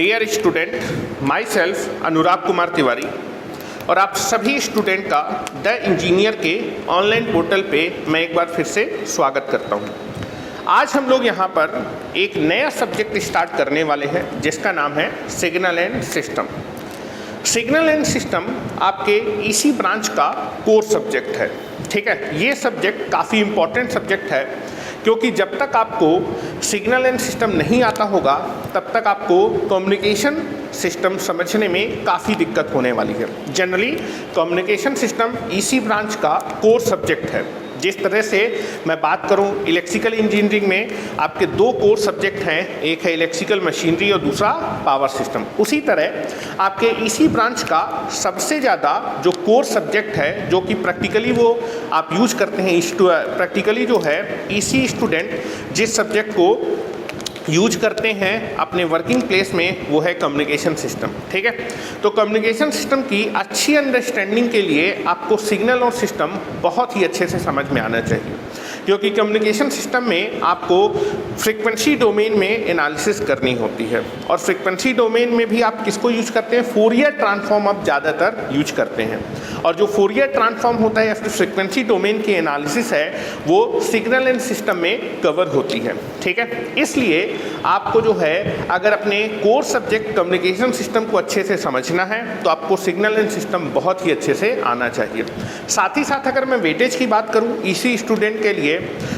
Dear student, my self अनुराग कुमार तिवारी और आप सभी स्टूडेंट का द इंजीनियर के ऑनलाइन पोर्टल पे मैं एक बार फिर से स्वागत करता हूँ। आज हम लोग यहाँ पर एक नया सब्जेक्ट स्टार्ट करने वाले हैं जिसका नाम है signal and system. Signal and system आपके इसी ब्रांच का कोर सब्जेक्ट है। ठीक है, ये सब्जेक्ट काफ़ी इम्पॉर्टेंट सब्जेक्ट है क्योंकि जब तक आपको सिग्नल एंड सिस्टम नहीं आता होगा तब तक आपको कम्युनिकेशन सिस्टम समझने में काफ़ी दिक्कत होने वाली है। जनरली कम्युनिकेशन सिस्टम इसी ब्रांच का कोर सब्जेक्ट है। जिस तरह से मैं बात करूं, इलेक्ट्रिकल इंजीनियरिंग में आपके दो कोर सब्जेक्ट हैं, एक है इलेक्ट्रिकल मशीनरी और दूसरा पावर सिस्टम। उसी तरह आपके इसी ब्रांच का सबसे ज़्यादा जो कोर सब्जेक्ट है, जो कि प्रैक्टिकली वो आप यूज करते हैं, प्रैक्टिकली जो है इसी स्टूडेंट जिस सब्जेक्ट को यूज करते हैं अपने वर्किंग प्लेस में, वो है कम्युनिकेशन सिस्टम। ठीक है, तो कम्युनिकेशन सिस्टम की अच्छी अंडरस्टैंडिंग के लिए आपको सिग्नल और सिस्टम बहुत ही अच्छे से समझ में आना चाहिए क्योंकि कम्युनिकेशन सिस्टम में आपको फ्रीक्वेंसी डोमेन में एनालिसिस करनी होती है और फ्रीक्वेंसी डोमेन में भी आप किसको यूज करते हैं, फोरियर ट्रांसफॉर्म आप ज़्यादातर यूज करते हैं। और जो फोरियर ट्रांसफॉर्म होता है या फिर फ्रीक्वेंसी डोमेन की एनालिसिस है वो सिग्नल एंड सिस्टम में कवर होती है। ठीक है, इसलिए आपको जो है अगर अपने कोर सब्जेक्ट कम्युनिकेशन सिस्टम को अच्छे से समझना है तो आपको सिग्नल एंड सिस्टम बहुत ही अच्छे से आना चाहिए। साथ ही साथ अगर मैं वेटेज की बात करूं इसी स्टूडेंट के लिए,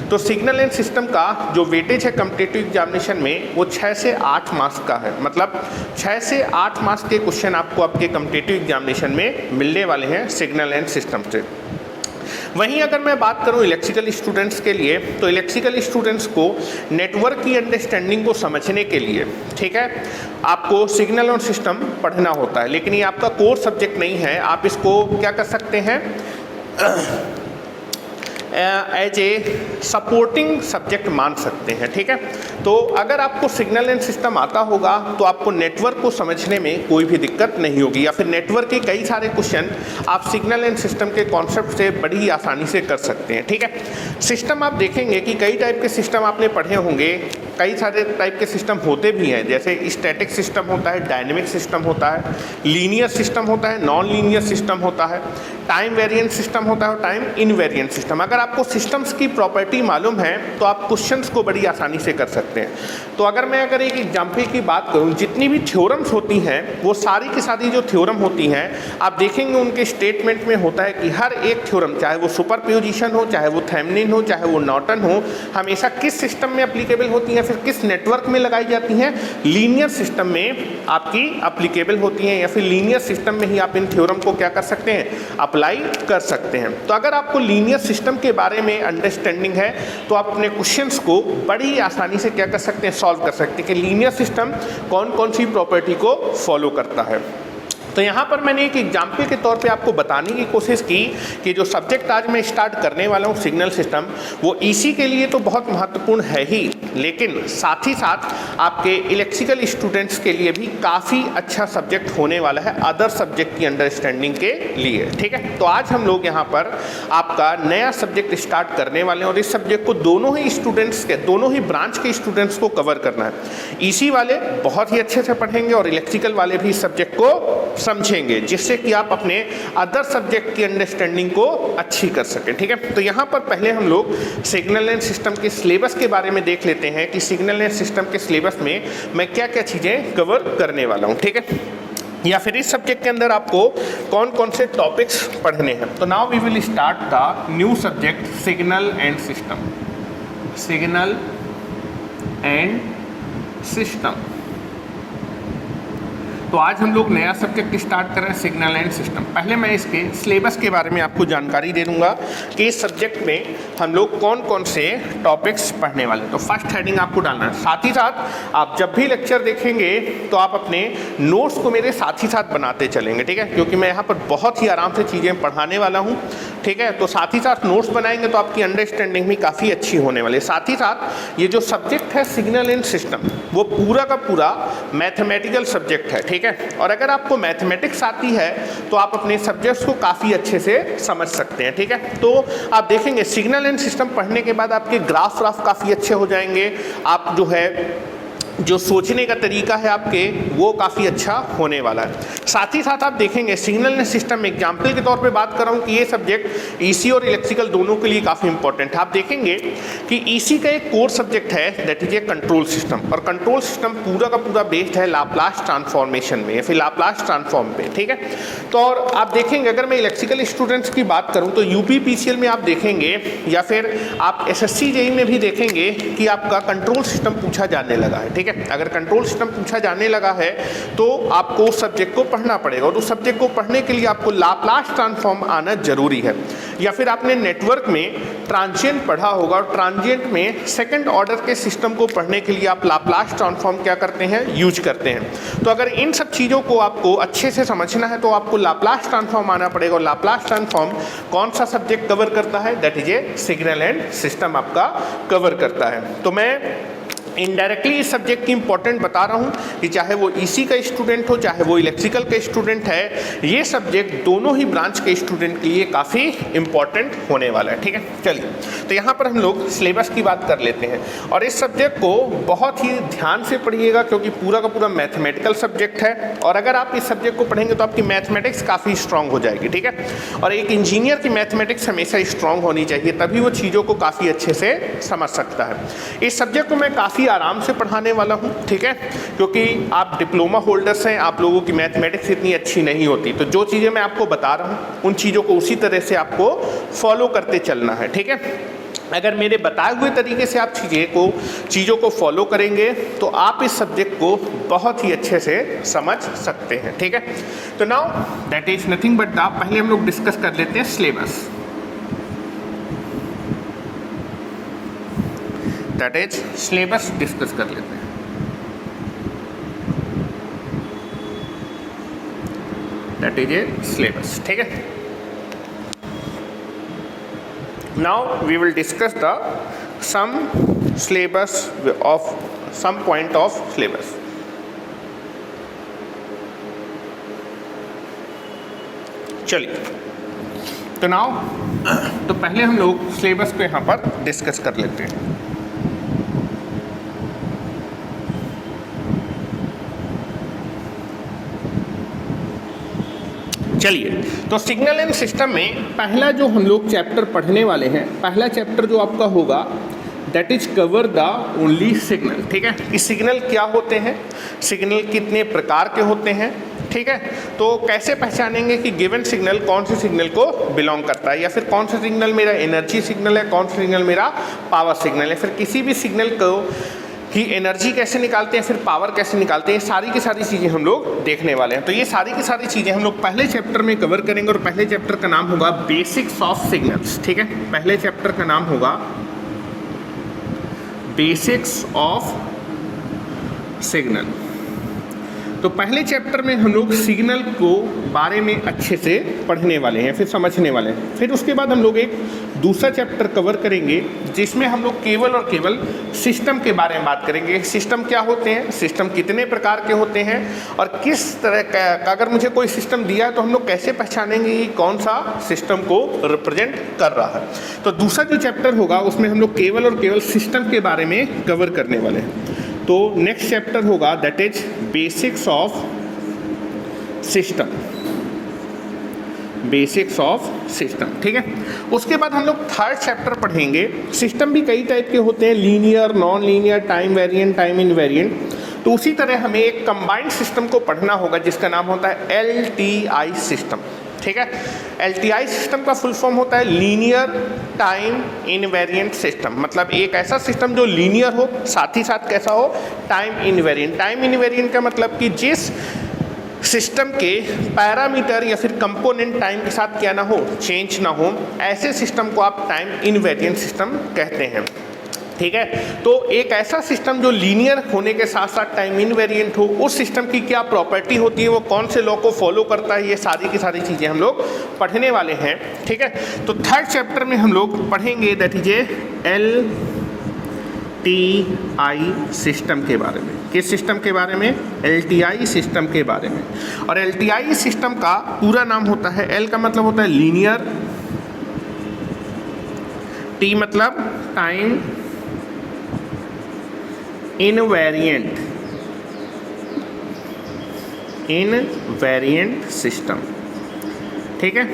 तो सिग्नल एंड सिस्टम का जो वेटेज है कॉम्पिटिटिव एग्जामिनेशन में वो 6 से 8 मार्क्स का है। मतलब 6 से 8 मार्क्स के क्वेश्चन आपको आपके कॉम्पिटिटिव एग्जामिनेशन में मिलने वाले हैं सिग्नल एंड सिस्टम से। वहीं अगर मैं बात करूं इलेक्ट्रिकल स्टूडेंट्स के लिए, तो इलेक्ट्रिकल स्टूडेंट्स को नेटवर्क की अंडरस्टैंडिंग को समझने के लिए, ठीक है, आपको सिग्नल और सिस्टम पढ़ना होता है। लेकिन ये आपका कोर सब्जेक्ट नहीं है, आप इसको क्या कर सकते हैं, एज ए सपोर्टिंग सब्जेक्ट मान सकते हैं। ठीक है, तो अगर आपको सिग्नल एंड सिस्टम आता होगा तो आपको नेटवर्क को समझने में कोई भी दिक्कत नहीं होगी, या फिर नेटवर्क के कई सारे क्वेश्चन आप सिग्नल एंड सिस्टम के कॉन्सेप्ट से बड़ी आसानी से कर सकते हैं। ठीक है, सिस्टम आप देखेंगे कि कई टाइप के सिस्टम आपने पढ़े होंगे, कई सारे टाइप के सिस्टम होते भी हैं, जैसे स्टैटिक सिस्टम होता है, डायनेमिक सिस्टम होता है, लीनियर सिस्टम होता है, नॉन लीनियर सिस्टम होता है, टाइम वेरिएंट सिस्टम होता है और टाइम इनवेरिएंट सिस्टम। अगर आपको सिस्टम्स की प्रॉपर्टी मालूम है तो आप क्वेश्चंस को बड़ी आसानी से कर सकते हैं। तो अगर एक एग्जाम्पल की बात करूं, जितनी भी थ्योरम्स होती हैं वो सारी की सारी जो थ्योरम होती हैं आप देखेंगे उनके स्टेटमेंट में होता है कि हर एक थ्योरम, चाहे वो सुपरपोजिशन हो, चाहे वो थेवेनिन हो, चाहे वो नॉर्टन हो, हमेशा किस सिस्टम में एप्लीकेबल होती हैं, फिर किस नेटवर्क में लगाई जाती हैं, लीनियर सिस्टम में आपकी एप्लीकेबल होती हैं, या फिर लीनियर सिस्टम में ही आप इन थ्योरम को क्या कर सकते हैं, अप्लाई कर सकते हैं। तो अगर आपको लीनियर सिस्टम के बारे में अंडरस्टैंडिंग है तो आप अपने क्वेश्चंस को बड़ी आसानी से क्या कर सकते हैं, सॉल्व कर सकते हैं कि लीनियर सिस्टम कौन कौन सी प्रॉपर्टी को फॉलो करता है। तो यहाँ पर मैंने एक एग्जाम्पल के तौर पे आपको बताने की कोशिश की कि जो सब्जेक्ट आज मैं स्टार्ट करने वाला हूँ सिग्नल सिस्टम, वो इसी के लिए तो बहुत महत्वपूर्ण है ही, लेकिन साथ ही साथ आपके इलेक्ट्रिकल स्टूडेंट्स के लिए भी काफ़ी अच्छा सब्जेक्ट होने वाला है अदर सब्जेक्ट की अंडरस्टैंडिंग के लिए। ठीक है, तो आज हम लोग यहाँ पर आपका नया सब्जेक्ट स्टार्ट करने वाले हैं और इस सब्जेक्ट को दोनों ही स्टूडेंट्स के, दोनों ही ब्रांच के स्टूडेंट्स को कवर करना है। ईसी वाले बहुत ही अच्छे से पढ़ेंगे और इलेक्ट्रिकल वाले भी इस सब्जेक्ट को समझेंगे, जिससे कि आप अपने अदर सब्जेक्ट की अंडरस्टैंडिंग को अच्छी कर सकें। ठीक है, तो यहाँ पर पहले हम लोग सिग्नल एंड सिस्टम के सिलेबस के बारे में देख लेते हैं कि सिग्नल एंड सिस्टम के सिलेबस में मैं क्या क्या चीज़ें कवर करने वाला हूँ। ठीक है, या फिर इस सब्जेक्ट के अंदर आपको कौन कौन से टॉपिक्स पढ़ने हैं। तो now we will start the new subject signal and system. Signal and system, तो आज हम लोग नया सब्जेक्ट स्टार्ट कर रहे हैं सिग्नल एंड सिस्टम। पहले मैं इसके सिलेबस के बारे में आपको जानकारी दे दूंगा कि इस सब्जेक्ट में हम लोग कौन कौन से टॉपिक्स पढ़ने वाले हैं। तो फर्स्ट हेडिंग आपको डालना है। साथ ही साथ आप जब भी लेक्चर देखेंगे तो आप अपने नोट्स को मेरे साथ ही साथ बनाते चलेंगे। ठीक है, क्योंकि मैं यहाँ पर बहुत ही आराम से चीज़ें पढ़ाने वाला हूँ। ठीक है, तो साथ ही साथ नोट्स बनाएंगे तो आपकी अंडरस्टैंडिंग भी काफ़ी अच्छी होने वाली है। साथ ही साथ ये जो सब्जेक्ट है सिग्नल एंड सिस्टम, वो पूरा का पूरा मैथमेटिकल सब्जेक्ट है। ठीक है, और अगर आपको मैथमेटिक्स आती है तो आप अपने सब्जेक्ट्स को काफ़ी अच्छे से समझ सकते हैं। ठीक है, तो आप देखेंगे सिग्नल एंड सिस्टम पढ़ने के बाद आपके ग्राफ काफ़ी अच्छे हो जाएंगे। आप जो है जो सोचने का तरीका है आपके वो काफ़ी अच्छा होने वाला है। साथ ही साथ आप देखेंगे सिग्नल एंड सिस्टम, एग्जाम्पल के तौर पे बात कर रहा हूँ कि ये सब्जेक्ट ईसी और इलेक्ट्रिकल दोनों के लिए काफ़ी इंपॉर्टेंट है। आप देखेंगे कि ईसी का एक कोर सब्जेक्ट है that is A control system, और कंट्रोल सिस्टम पूरा का पूरा बेस्ड है लाप्लास ट्रांसफॉर्मेशन में या फिर लाप्लास ट्रांसफॉर्म पे, ठीक है। तो और आप देखेंगे अगर मैं इलेक्ट्रिकल स्टूडेंट्स की बात करूँ तो यूपीपीसीएल में आप देखेंगे या फिर आप एसएससी जेईई में भी देखेंगे कि आपका कंट्रोल सिस्टम पूछा जाने लगा है, ठीक है। अगर कंट्रोल सिस्टम पूछा जाने लगा है तो आपको उस सब्जेक्ट को पढ़ना पड़ेगा, और उस सब्जेक्ट को पढ़ने के लिए आपको लाप्लास ट्रांसफॉर्म आना जरूरी है। या फिर आपने नेटवर्क में ट्रांजिएंट पढ़ा होगा, और ट्रांजिएंट में सेकंड ऑर्डर के सिस्टम को पढ़ने के लिए आप लाप्लास ट्रांसफॉर्म क्या करते हैं, यूज करते हैं। तो अगर इन सब चीज़ों को आपको अच्छे से समझना है तो आपको लाप्लास ट्रांसफॉर्म आना पड़ेगा, और लाप्लास ट्रांसफॉर्म कौन सा सब्जेक्ट कवर करता है, that is A signal and system आपका कवर करता है। तो मैं इनडायरेक्टली इस सब्जेक्ट की इंपॉर्टेंट बता रहा हूँ कि चाहे वो ईसी का स्टूडेंट हो चाहे वो इलेक्ट्रिकल का स्टूडेंट है, ये सब्जेक्ट दोनों ही ब्रांच के स्टूडेंट के लिए काफ़ी इंपॉर्टेंट होने वाला है, ठीक है। चलिए तो यहाँ पर हम लोग सिलेबस की बात कर लेते हैं, और इस सब्जेक्ट को बहुत ही ध्यान से पढ़िएगा क्योंकि पूरा का पूरा मैथमेटिकल सब्जेक्ट है, और अगर आप इस सब्जेक्ट को पढ़ेंगे तो आपकी मैथमेटिक्स काफ़ी स्ट्रांग हो जाएगी, ठीक है। और एक इंजीनियर की मैथमेटिक्स हमेशा स्ट्रांग होनी चाहिए, तभी वो चीज़ों को काफ़ी अच्छे से समझ सकता है। इस सब्जेक्ट को मैं काफ़ी आराम से पढ़ाने वाला हूं, ठीक है, क्योंकि आप डिप्लोमा होल्डर्स हैं, आप लोगों की मैथमेटिक्स इतनी अच्छी नहीं होती, तो जो चीज़ें मैं आपको बता रहा हूं उन चीज़ों को उसी तरह से आपको फॉलो करते चलना है, ठीक है। अगर मेरे बताए हुए तरीके से आप चीज़ों को फॉलो करेंगे तो आप इस सब्जेक्ट को बहुत ही अच्छे से समझ सकते हैं, ठीक है। तो now that is nothing but पहले हम लोग डिस्कस कर लेते हैं syllabus, that is syllabus discuss कर लेते हैं। दैट इज ए सिलेबस, ठीक है। Now we will discuss the some syllabus of some point of syllabus. चलिए तो नाउ तो पहले हम लोग सिलेबस को यहाँ पर डिस्कस कर लेते हैं। चलिए तो सिग्नल एंड सिस्टम में पहला जो हम लोग चैप्टर पढ़ने वाले हैं, पहला चैप्टर जो आपका होगा that is cover the only signal, ठीक है। कि सिग्नल क्या होते हैं, सिग्नल कितने प्रकार के होते हैं, ठीक है। तो कैसे पहचानेंगे कि गिवन सिग्नल कौन से सिग्नल को बिलोंग करता है, या फिर कौन सा सिग्नल मेरा एनर्जी सिग्नल है, कौन सा सिग्नल मेरा पावर सिग्नल है, फिर किसी भी सिग्नल को कि एनर्जी कैसे निकालते हैं, फिर पावर कैसे निकालते हैं, सारी की सारी चीज़ें हम लोग देखने वाले हैं। तो ये सारी की सारी चीज़ें हम लोग पहले चैप्टर में कवर करेंगे, और पहले चैप्टर का नाम होगा बेसिक्स ऑफ सिग्नल्स, ठीक है। पहले चैप्टर का नाम होगा बेसिक्स ऑफ सिग्नल। तो पहले चैप्टर में हम लोग सिग्नल को बारे में अच्छे से पढ़ने वाले हैं, फिर समझने वाले हैं। फिर उसके बाद हम लोग एक दूसरा चैप्टर कवर करेंगे जिसमें हम लोग केवल और केवल सिस्टम के बारे में बात करेंगे। सिस्टम क्या होते हैं, सिस्टम कितने प्रकार के होते हैं, और किस तरह का अगर मुझे कोई सिस्टम दिया है तो हम लोग कैसे पहचानेंगे कि कौन सा सिस्टम को रिप्रेजेंट कर रहा है। तो दूसरा जो चैप्टर होगा उसमें हम लोग केवल और केवल सिस्टम के बारे में कवर करने वाले हैं। तो नेक्स्ट चैप्टर होगा that is basics of system, basics of system, ठीक है। उसके बाद हम लोग थर्ड चैप्टर पढ़ेंगे। सिस्टम भी कई टाइप के होते हैं, linear, non linear, time variant, time invariant. तो उसी तरह हमें एक कंबाइंड सिस्टम को पढ़ना होगा जिसका नाम होता है LTI सिस्टम, ठीक है। LTI सिस्टम का फुल फॉर्म होता है लीनियर टाइम इनवेरिएंट सिस्टम, मतलब एक ऐसा सिस्टम जो लीनियर हो, साथ ही साथ कैसा हो, टाइम इनवेरिएंट। टाइम इनवेरिएंट का मतलब कि जिस सिस्टम के पैरामीटर या फिर कंपोनेंट टाइम के साथ क्या ना हो, चेंज ना हो, ऐसे सिस्टम को आप टाइम इनवेरिएंट सिस्टम कहते हैं, ठीक है। तो एक ऐसा सिस्टम जो लीनियर होने के साथ साथ टाइम इनवेरिएंट हो, उस सिस्टम की क्या प्रॉपर्टी होती है, वो कौन से लॉ को फॉलो करता है, ये सारी की सारी चीज़ें हम लोग पढ़ने वाले हैं, ठीक है। तो थर्ड चैप्टर में हम लोग पढ़ेंगे दैट इज LTI सिस्टम के बारे में। किस सिस्टम के बारे में, LTI सिस्टम के बारे में। और LTI सिस्टम का पूरा नाम होता है, L का मतलब होता है लीनियर, T मतलब टाइम इनवेरिएंट, इनवेरिएंट सिस्टम, ठीक है।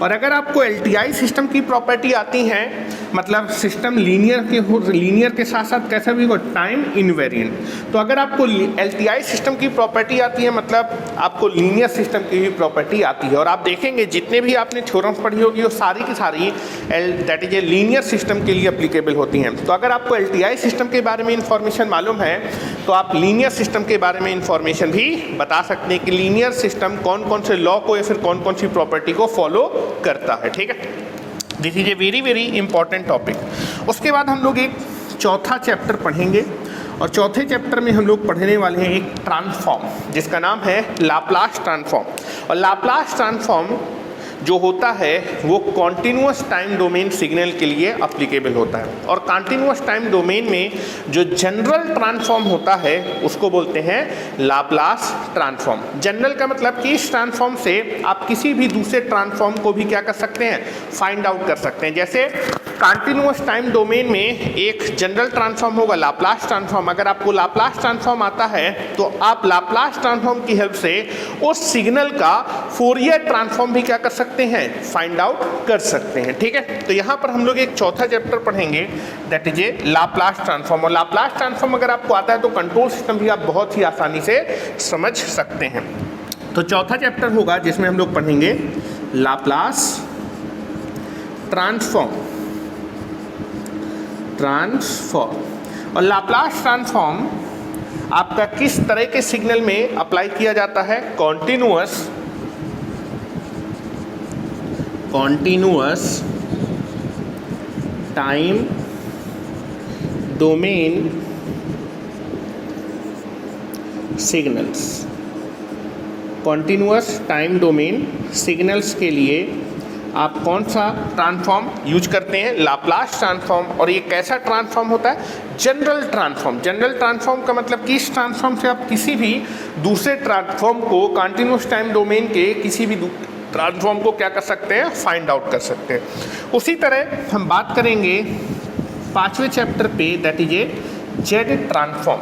और अगर आपको LTI सिस्टम की प्रॉपर्टी आती है, मतलब सिस्टम लीनियर के साथ साथ कैसा भी हो, टाइम इनवेरिएंट। तो अगर आपको LTI सिस्टम की प्रॉपर्टी आती है, मतलब आपको लीनियर सिस्टम की भी प्रॉपर्टी आती है। और आप देखेंगे जितने भी आपने थ्योरम्स पढ़ी होगी वो सारी की सारी that is a linear system के लिए अप्लीकेबल होती हैं। तो अगर आपको LTI सिस्टम के बारे में इंफॉर्मेशन मालूम है तो आप लीनियर सिस्टम के बारे में इंफॉर्मेशन भी बता सकते हैं कि लीनियर सिस्टम कौन कौन से लॉ को या फिर कौन कौन सी प्रॉपर्टी को फॉलो करता है, ठीक है। This is a very very important topic. उसके बाद हम लोग एक चौथा चैप्टर पढ़ेंगे और चौथे चैप्टर में हम लोग पढ़ने वाले हैं एक ट्रांसफॉर्म जिसका नाम है लाप्लास ट्रांसफॉर्म। और लाप्लास ट्रांसफॉर्म जो होता है वो कॉन्टिन्यूअस टाइम डोमेन सिग्नल के लिए अप्लीकेबल होता है। और कॉन्टिन्यूअस टाइम डोमेन में जो जनरल ट्रांसफॉर्म होता है उसको बोलते हैं लाप्लास ट्रांसफॉर्म। जनरल का मतलब कि इस ट्रांसफॉर्म से आप किसी भी दूसरे ट्रांसफॉर्म को भी क्या कर सकते हैं, फाइंड आउट कर सकते हैं। जैसे कॉन्टिन्यूअस टाइम डोमेन में एक जनरल ट्रांसफॉर्म होगा लाप्लास ट्रांसफॉर्म। अगर आपको लाप्लास ट्रांसफॉर्म आता है तो आप लाप्लास ट्रांसफॉर्म की हेल्प से उस सिग्नल का फोरियर ट्रांसफॉर्म भी क्या कर सकते हैं, फाइंड आउट कर सकते हैं, ठीक है। तो यहाँ पर हम लोग एक चौथा चैप्टर पढ़ेंगे that is A Laplace transform. और लाप्लास ट्रांसफॉर्म अगर आपको आता है तो कंट्रोल सिस्टम भी आप बहुत ही आसानी से समझ सकते हैं। तो चौथा चैप्टर होगा जिसमें हम लोग पढ़ेंगे लाप्लास ट्रांसफॉर्म। और लाप्लास ट्रांसफॉर्म आपका किस तरह के सिग्नल में अप्लाई किया जाता है, continuous time domain signals. Continuous time domain signals के लिए आप कौन सा ट्रांसफॉर्म यूज करते हैं, लाप्लास ट्रांसफॉर्म। और ये कैसा ट्रांसफॉर्म होता है, जनरल ट्रांसफॉर्म। जनरल ट्रांसफॉर्म का मतलब कि इस ट्रांसफॉर्म से आप किसी भी दूसरे ट्रांसफॉर्म को कॉन्टिन्यूअस टाइम डोमेन के किसी भी ट्रांसफॉर्म को क्या कर सकते हैं, फाइंड आउट कर सकते हैं। उसी तरह हम बात करेंगे पांचवें चैप्टर पे that is A Z transform.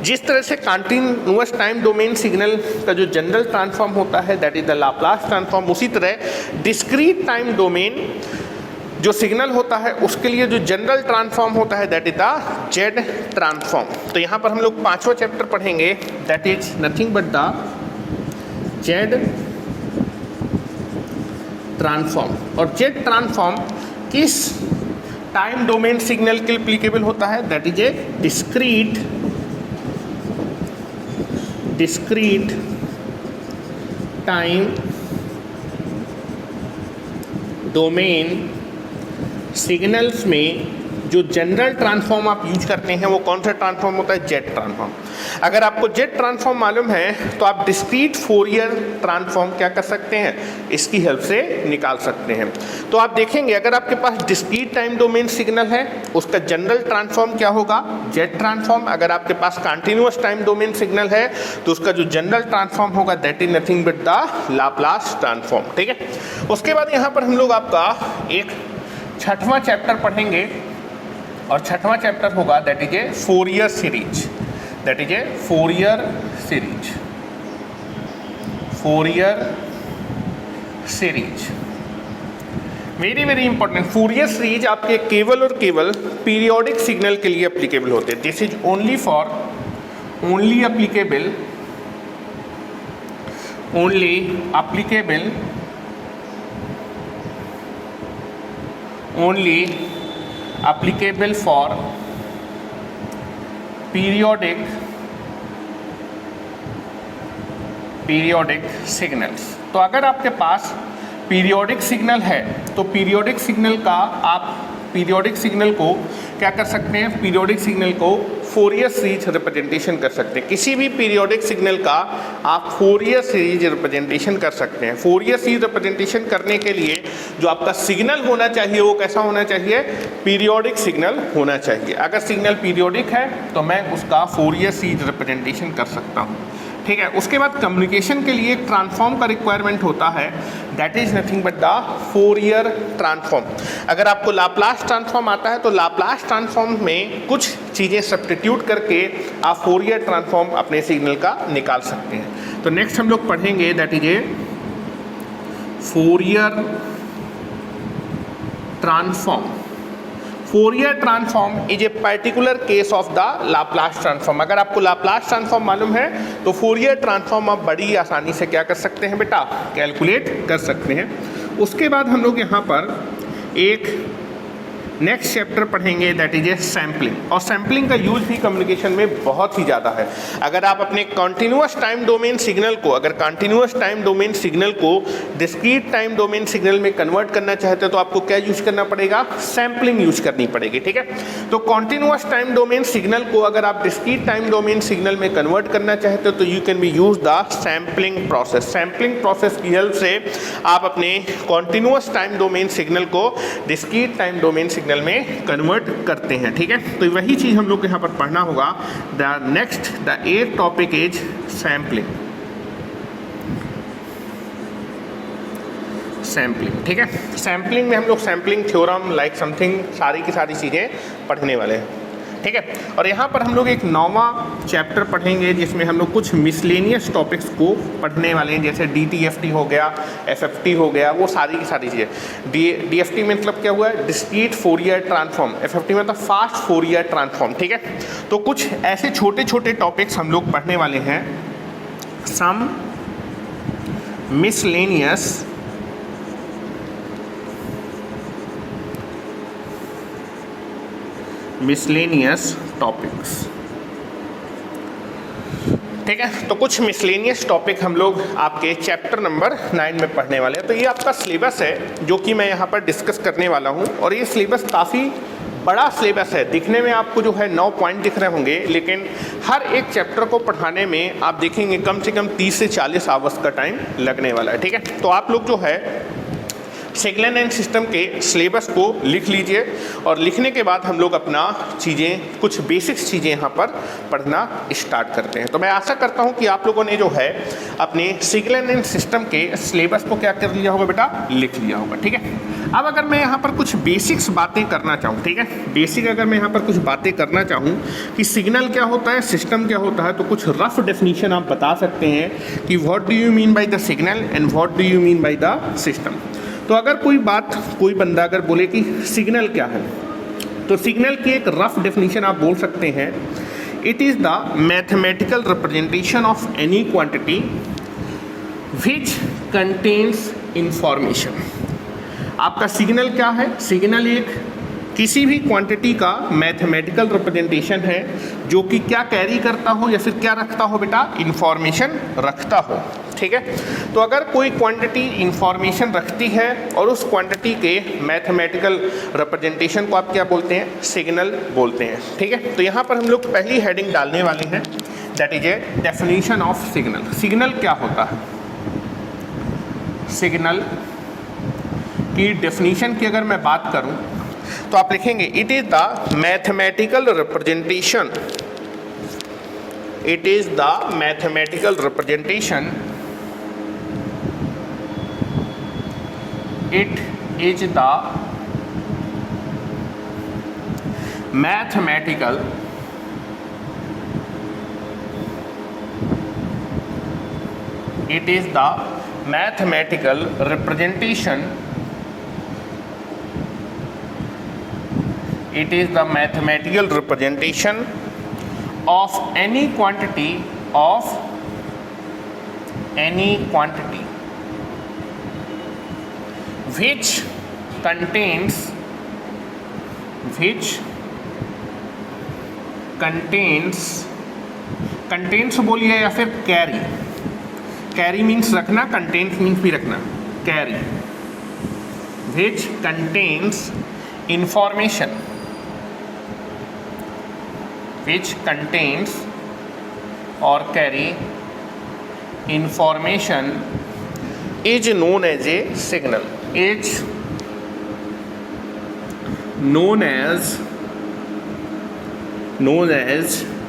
जिस तरह से कॉन्टिन्यूअस टाइम डोमेन सिग्नल का जो जनरल ट्रांसफॉर्म होता है that is the Laplace transform, उसी तरह डिस्क्रीट टाइम डोमेन जो सिग्नल होता है उसके लिए जो जनरल ट्रांसफॉर्म होता है that is the Z transform. तो यहाँ पर हम लोग पांचवा चैप्टर पढ़ेंगे that is nothing but the Z transform. और जेड ट्रांसफॉर्म किस टाइम डोमेन सिग्नल के लिए एप्लीकेबल होता है, that is A discrete time domain signals में जो जनरल ट्रांसफॉर्म आप यूज करते हैं वो कौन सा ट्रांसफॉर्म होता है, जेड ट्रांसफॉर्म। अगर आपको जेड ट्रांसफॉर्म मालूम है तो आप डिस्क्रीट फोरियर ट्रांसफॉर्म क्या कर सकते हैं, इसकी हेल्प से निकाल सकते हैं। तो आप देखेंगे अगर आपके पास डिस्क्रीट टाइम डोमेन सिग्नल है उसका जनरल ट्रांसफॉर्म क्या होगा, जेड ट्रांसफॉर्म। अगर आपके पास कंटिन्यूअस टाइम डोमेन सिग्नल है तो उसका जो जनरल ट्रांसफॉर्म होगा that is nothing but the Laplace transform, ठीक है। उसके बाद यहाँ पर हम लोग आपका एक छठवां चैप्टर पढ़ेंगे और छठवां चैप्टर होगा that is A Fourier series. Very very important. Fourier series आपके केवल और केवल पीरियोडिक सिग्नल के लिए एप्लीकेबल होते हैं। This is only applicable for periodic signals। तो अगर आपके पास पीरियोडिक सिग्नल है तो पीरियोडिक सिग्नल को क्या कर सकते हैं, पीरियोडिक सिग्नल को फोरियर सीरीज रिप्रेजेंटेशन कर सकते हैं। किसी भी पीरियोडिक सिग्नल का आप फोरियर सीरीज रिप्रेजेंटेशन कर सकते हैं। फोरियर सीरीज रिप्रेजेंटेशन करने के लिए जो आपका सिग्नल होना चाहिए वो कैसा होना चाहिए, पीरियोडिक सिग्नल होना चाहिए। अगर सिग्नल पीरियोडिक है तो मैं उसका फोरियर सीरीज रिप्रेजेंटेशन कर सकता हूँ, ठीक है। उसके बाद कम्युनिकेशन के लिए एक ट्रांसफॉर्म का रिक्वायरमेंट होता है, that is nothing but the Fourier transform. अगर आपको लाप्लास ट्रांसफॉर्म आता है तो लाप्लास ट्रांसफॉर्म में कुछ चीज़ें सब्स्टिट्यूट करके आप फोरियर ट्रांसफॉर्म अपने सिग्नल का निकाल सकते हैं। तो नेक्स्ट हम लोग पढ़ेंगे that is A Fourier transform. Fourier transform is a particular case of the Laplace transform. अगर आपको लाप्लास ट्रांसफॉर्म मालूम है तो फोरियर ट्रांसफॉर्म आप बड़ी आसानी से क्या कर सकते हैं बेटा, कैलकुलेट कर सकते हैं। उसके बाद हम लोग यहाँ पर एक नेक्स्ट चैप्टर पढ़ेंगे दैट इज ए सैम्पलिंग। और सैम्पलिंग का यूज भी कम्युनिकेशन में बहुत ही ज़्यादा है। अगर आप अपने कॉन्टिन्यूअस टाइम डोमेन सिग्नल को, अगर कॉन्टिन्यूअस टाइम डोमेन सिग्नल को डिस्क्रीट टाइम डोमेन सिग्नल में कन्वर्ट करना चाहते हो तो आपको क्या यूज करना पड़ेगा, सैम्पलिंग यूज करनी पड़ेगी, ठीक है। तो कॉन्टिन्यूअस टाइम डोमेन सिग्नल को अगर आप डिस्क्रीट टाइम डोमेन सिग्नल में कन्वर्ट करना चाहते हो तो you can be use the sampling process. Sampling process की हेल्प से आप अपने कॉन्टिन्यूअस टाइम डोमेन सिग्नल को डिस्क्रीट टाइम डोमेन सिग्नल में कन्वर्ट करते हैं, ठीक है। तो वही चीज हम लोग को यहाँ पर पढ़ना होगा। The next the 8th topic is sampling. Sampling, ठीक है। सैम्पलिंग में हम लोग सैम्पलिंग थ्योरम लाइक समथिंग सारी की सारी चीज़ें पढ़ने वाले हैं, ठीक है। और यहाँ पर हम लोग एक 9वां चैप्टर पढ़ेंगे जिसमें हम लोग कुछ मिसलेनियस टॉपिक्स को पढ़ने वाले हैं, जैसे DTFT हो गया, FFT हो गया, वो सारी की सारी चीज़ें। DFT मतलब क्या हुआ है, डिस्क्रीट फोरियर ट्रांसफॉर्म। FFT मतलब फास्ट फोरियर ट्रांसफॉर्म, ठीक है। तो कुछ ऐसे छोटे छोटे टॉपिक्स हम लोग पढ़ने वाले हैं। सम मिसलेनियस टॉपिक्स, ठीक है। तो कुछ मिसलेनियस टॉपिक हम लोग आपके चैप्टर नंबर 9 में पढ़ने वाले हैं। तो ये आपका सिलेबस है जो कि मैं यहाँ पर डिस्कस करने वाला हूँ। और ये सिलेबस काफ़ी बड़ा सिलेबस है। दिखने में आपको जो है 9 पॉइंट दिख रहे होंगे, लेकिन हर एक चैप्टर को पढ़ाने में आप देखेंगे कम से कम 30 से 40 आवर्स का टाइम लगने वाला है, ठीक है। तो आप लोग जो है सिग्नल एंड सिस्टम के सिलेबस को लिख लीजिए और लिखने के बाद हम लोग अपना चीज़ें, कुछ बेसिक्स चीज़ें यहाँ पर पढ़ना स्टार्ट करते हैं। तो मैं आशा करता हूँ कि आप लोगों ने जो है अपने सिग्नल एंड सिस्टम के सिलेबस को क्या कर लिया होगा बेटा, लिख लिया होगा, ठीक है। अब अगर मैं यहाँ पर कुछ बेसिक्स बातें करना चाहूँ, ठीक है, बेसिक अगर मैं यहाँ पर कुछ बातें करना चाहूँ कि सिग्नल क्या होता है, सिस्टम क्या होता है, तो कुछ रफ डेफिनीशन आप बता सकते हैं कि what do you mean by the signal and what do you mean by the system. तो अगर कोई बंदा अगर बोले कि सिग्नल क्या है, तो सिग्नल की एक रफ डेफिनेशन आप बोल सकते हैं, it is the mathematical representation of any quantity which contains information. आपका सिग्नल क्या है, सिग्नल एक किसी भी क्वांटिटी का मैथमेटिकल रिप्रेजेंटेशन है जो कि क्या कैरी करता हो या फिर क्या रखता हो बेटा, इंफॉर्मेशन रखता हो, ठीक है। तो अगर कोई क्वांटिटी इंफॉर्मेशन रखती है और उस क्वांटिटी के मैथमेटिकल रिप्रेजेंटेशन को आप क्या बोलते हैं, सिग्नल बोलते हैं, ठीक है। तो यहाँ पर हम लोग पहली हेडिंग डालने वाले हैं, that is a definition of signal. Signal क्या होता है, सिग्नल की डेफिनेशन की अगर मैं बात करूँ तो आप लिखेंगे it is the mathematical representation, it is the mathematical representation, it is the mathematical representation, it is the mathematical representation of any quantity, of any quantity which contains बोलिए या फिर कैरी, कैरी मीन्स रखना, contents means भी रखना, carry, which contains information, which contains or carry information is known as a signal, is known as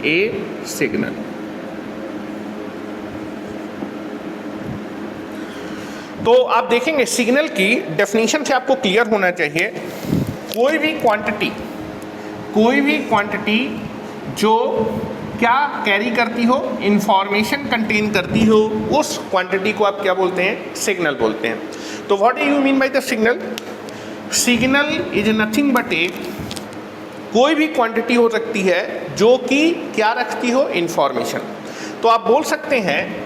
a signal, तो आप देखेंगे signal की डेफिनेशन से आपको क्लियर होना चाहिए, कोई भी क्वांटिटी जो क्या कैरी करती हो, इंफॉर्मेशन कंटेन करती हो, उस क्वांटिटी को आप क्या बोलते हैं, सिग्नल बोलते हैं। तो what do you mean by the signal? Signal is nothing but कोई भी क्वांटिटी हो सकती है जो कि क्या रखती हो, इंफॉर्मेशन। तो आप बोल सकते हैं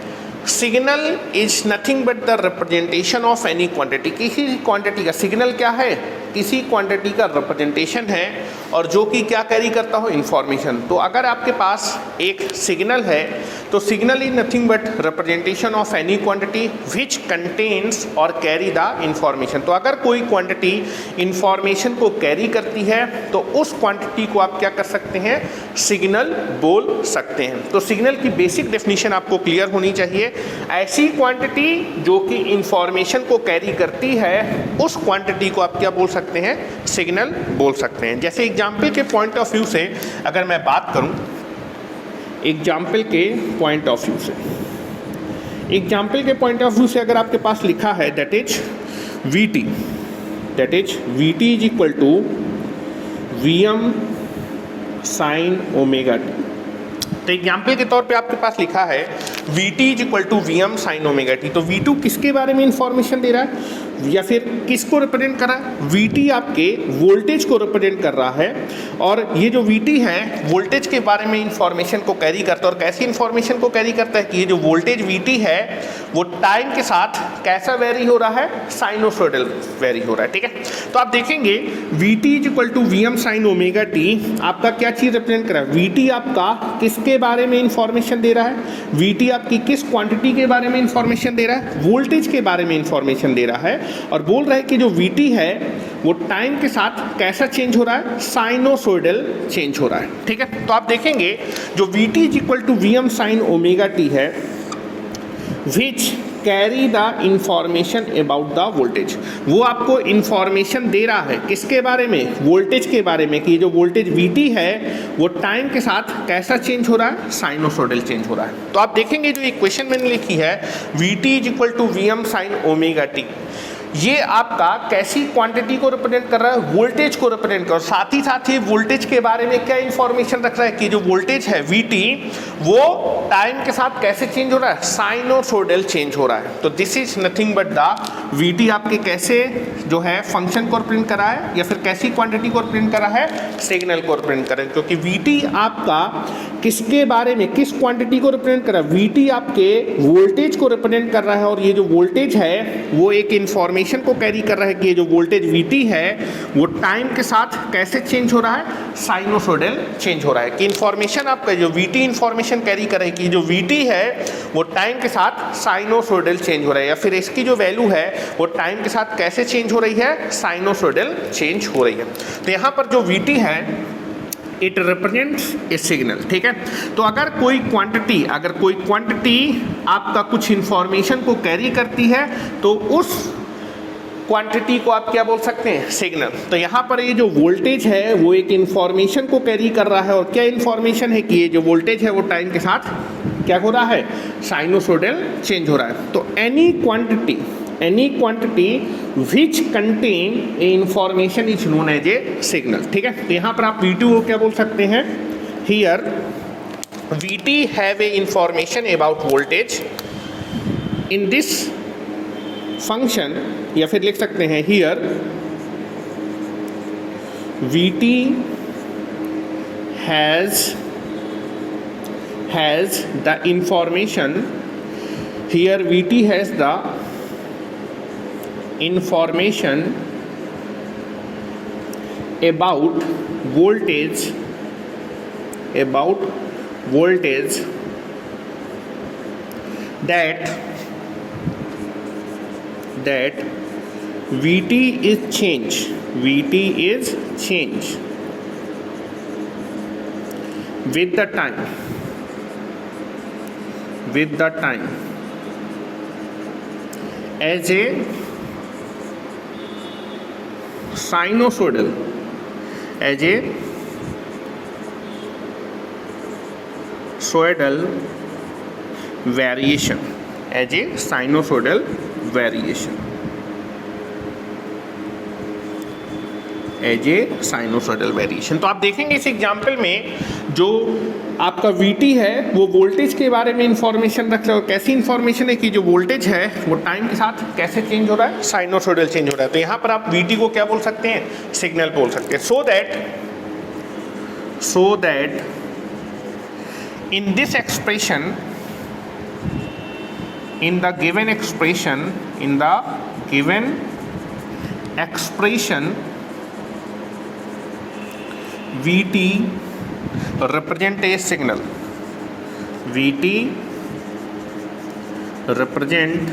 signal is nothing but the representation of any quantity. किसी क्वांटिटी का सिग्नल क्या है, किसी क्वांटिटी का रिप्रेजेंटेशन है और जो कि क्या कैरी करता हो, इंफॉर्मेशन। तो अगर आपके पास एक सिग्नल है तो signal is nothing but representation of any quantity which contains और कैरी द इंफॉर्मेशन। तो अगर कोई क्वांटिटी इंफॉर्मेशन को कैरी करती है तो उस क्वांटिटी को आप क्या कर सकते हैं, सिग्नल बोल सकते हैं। तो सिग्नल की बेसिक डेफिनेशन आपको क्लियर होनी चाहिए, ऐसी क्वांटिटी जो कि इंफॉर्मेशन को कैरी करती है उस क्वांटिटी को आप क्या बोल सकते हैं, सिग्नल बोल सकते हैं। जैसे एग्जाम्पल के पॉइंट ऑफ व्यू से अगर मैं बात करूं, एग्जाम्पल के पॉइंट ऑफ व्यू से अगर आपके पास लिखा है that is VT is equal to VM sine omega T. तो एग्जाम्पल के तौर पे आपके पास लिखा है Vt is equal to VM sine omega T. तो V2 किसके बारे में इंफॉर्मेशन दे रहा है या फिर किसको रिप्रेजेंट कर रहा है? Vt आपके वोल्टेज को रिप्रेजेंट कर रहा है और ये जो Vt है वोल्टेज के बारे में इंफॉर्मेशन को कैरी करता है। और कैसी इंफॉर्मेशन को कैरी करता है कि ये जो वोल्टेज Vt है वो टाइम के साथ कैसा वेरी हो रहा है, साइनोसॉइडल वेरी हो रहा है। ठीक है, तो आप देखेंगे Vt is equal to VM sine omega T आपका क्या चीज़ रिप्रेजेंट कर रहा है? Vt आपका किसके बारे में इंफॉर्मेशन दे रहा है? Vt आपकी किस क्वांटिटी के बारे में इंफॉर्मेशन दे रहा है? वोल्टेज के बारे में इंफॉर्मेशन दे रहा है और बोल रहा है कि जो Vt है वो टाइम के साथ कैसा चेंज हो रहा है, साइनोसॉइडल चेंज हो रहा है। ठीक है, तो आप देखेंगे जो Vt is equal to VM sine omega t है which carry the information about the voltage. वो आपको इंफॉर्मेशन दे रहा है किसके बारे में, वोल्टेज के बारे में, कि जो वोल्टेज Vt है वो टाइम के साथ कैसा चेंज हो रहा है, साइनोसॉइडल चेंज हो रहा है। तो आप देखेंगे जो इक्वेशन मैंने लिखी है Vt is equal to VM sine omega T, ये आपका कैसी क्वांटिटी को रिप्रेजेंट कर रहा है, वोल्टेज को रिप्रेजेंट कर, साथ ही वोल्टेज के बारे में क्या इंफॉर्मेशन रख रहा है कि जो वोल्टेज है Vt वो टाइम के साथ कैसे चेंज हो रहा है, साइनोसॉइडल चेंज हो रहा है। तो this is nothing but the Vt आपके कैसे जो है फंक्शन को रिप्रेजेंट कर रहा है या फिर कैसी क्वांटिटी को रिप्रेजेंट कर रहा है, सिग्नल को रिप्रेजेंट कर रहा है। क्योंकि Vt आपका किसके बारे में, किस क्वांटिटी को रिप्रेजेंट कर रहा है, Vt आपके वोल्टेज को रिप्रेजेंट कर रहा है और ये जो वोल्टेज है वो एक इंफॉर्मेशन को कैरी कर रहा है कि ये जो वोल्टेज Vt है वो टाइम के साथ कैसे चेंज हो रहा है, साइनोसॉइडल चेंज हो रहा है। कि इंफॉर्मेशन आपका जो Vt इंफॉर्मेशन कैरी कर रहा है कि जो Vt है वो टाइम के साथ साइनोसॉइडल चेंज हो रहा है या फिर इसकी जो वैल्यू है वो टाइम के साथ कैसे चेंज हो रही है, साइनोसॉइडल चेंज हो रही है। तो यहाँ पर जो Vt है इट रिप्रेजेंट्स ए सिग्नल। ठीक है, तो अगर कोई क्वांटिटी आपका कुछ इंफॉर्मेशन को कैरी करती है तो उस क्वांटिटी को आप क्या बोल सकते हैं, सिग्नल। तो यहाँ पर ये जो वोल्टेज है वो एक इंफॉर्मेशन को कैरी कर रहा है और क्या इंफॉर्मेशन है कि ये जो वोल्टेज है वो टाइम के साथ क्या हो रहा है, साइनोसॉइडल चेंज हो रहा है। तो any quantity which contain a information is known as a signal. ठीक है, तो यहाँ पर आप V2 को क्या बोल सकते हैं, here Vt have a information about voltage in this function, या फिर लिख सकते हैं here Vt has the information, here Vt has the information about voltage that Vt is change with the time as a sinusoidal variation, as a sinusoidal variation, as a sinusoidal variation. तो आप देखेंगे इस example में जो आपका Vt है वो voltage के बारे में इंफॉर्मेशन रख रहा है। कैसी इंफॉर्मेशन है कि जो वोल्टेज है वो टाइम के साथ कैसे चेंज हो रहा है, साइनोसॉइडल चेंज हो रहा है। तो यहाँ पर आप Vt को क्या बोल सकते हैं, सिग्नल बोल सकते हैं। So that in this expression, in the given expression Vt represent a signal, Vt represent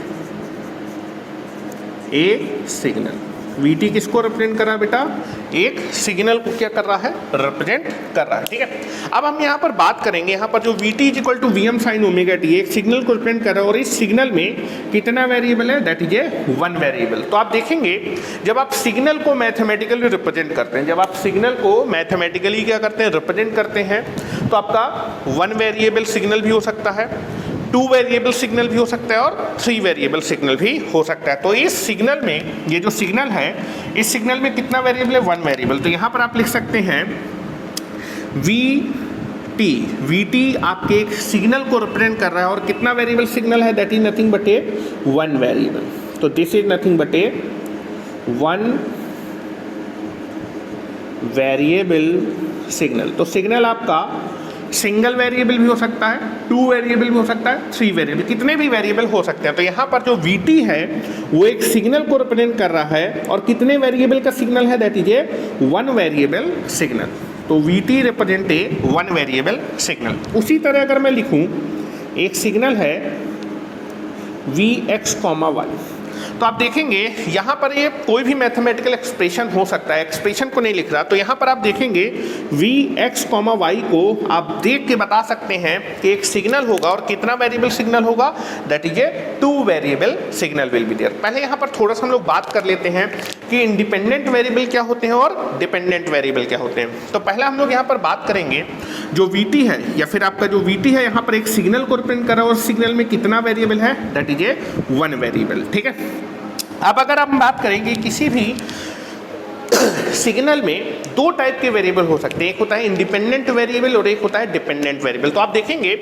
a signal। Vt किसको रिप्रेजेंट कर रहा है बेटा, एक सिग्नल को क्या कर रहा है, रिप्रेजेंट कर रहा है। ठीक है, अब हम यहाँ पर बात करेंगे, यहाँ पर जो Vt is equal to Vm sine omega T एक सिग्नल को रिप्रेजेंट कर रहा है और इस सिग्नल में कितना वेरिएबल है, that is A one variable. तो आप देखेंगे जब आप सिग्नल को मैथमेटिकली रिप्रेजेंट करते हैं, जब आप सिग्नल को मैथमेटिकली क्या करते हैं, रिप्रेजेंट करते हैं, तो आपका वन वेरिएबल सिग्नल भी हो सकता है, टू वेरिएबल सिग्नल भी हो सकता है और थ्री वेरिएबल सिग्नल भी हो सकता है। तो इस सिग्नल में, ये जो सिग्नल है, इस सिग्नल में कितना वेरिएबल है, वन वेरिएबल। तो यहाँ पर आप लिख सकते हैं Vt आपके एक सिग्नल को रिप्रेजेंट कर रहा है और कितना वेरिएबल सिग्नल है, that is nothing but a one variable. तो this is nothing but a one variable signal. तो सिग्नल आपका सिंगल वेरिएबल भी हो सकता है, टू वेरिएबल भी हो सकता है, थ्री वेरिएबल, कितने भी वेरिएबल हो सकते हैं। तो यहाँ पर जो Vt है वो एक सिग्नल को रिप्रेजेंट कर रहा है और कितने वेरिएबल का सिग्नल है, that is A one variable signal. तो Vt represent a one variable signal. उसी तरह अगर मैं लिखूँ एक सिग्नल है Vx, y, तो आप देखेंगे यहाँ पर ये कोई भी मैथमेटिकल एक्सप्रेशन हो सकता है, एक्सप्रेशन को नहीं लिख रहा। तो यहाँ पर आप देखेंगे Vx, y को आप देख के बता सकते हैं कि एक सिग्नल होगा और कितना वेरिएबल सिग्नल होगा, that is a two variable signal will be there. पहले यहाँ पर थोड़ा सा हम लोग बात कर लेते हैं कि इंडिपेंडेंट वेरिएबल क्या होते हैं और डिपेंडेंट वेरिएबल क्या होते हैं। तो पहले हम लोग यहाँ पर बात करेंगे जो Vt है, या फिर आपका जो Vt है यहाँ पर एक सिग्नल को रिप्रेजेंट कर रहा है और सिग्नल में कितना वेरिएबल है, that is A one variable. ठीक है, अब अगर हम बात करेंगे किसी भी सिग्नल में दो टाइप के वेरिएबल हो सकते हैं, एक होता है इंडिपेंडेंट वेरिएबल और एक होता है डिपेंडेंट वेरिएबल। तो आप देखेंगे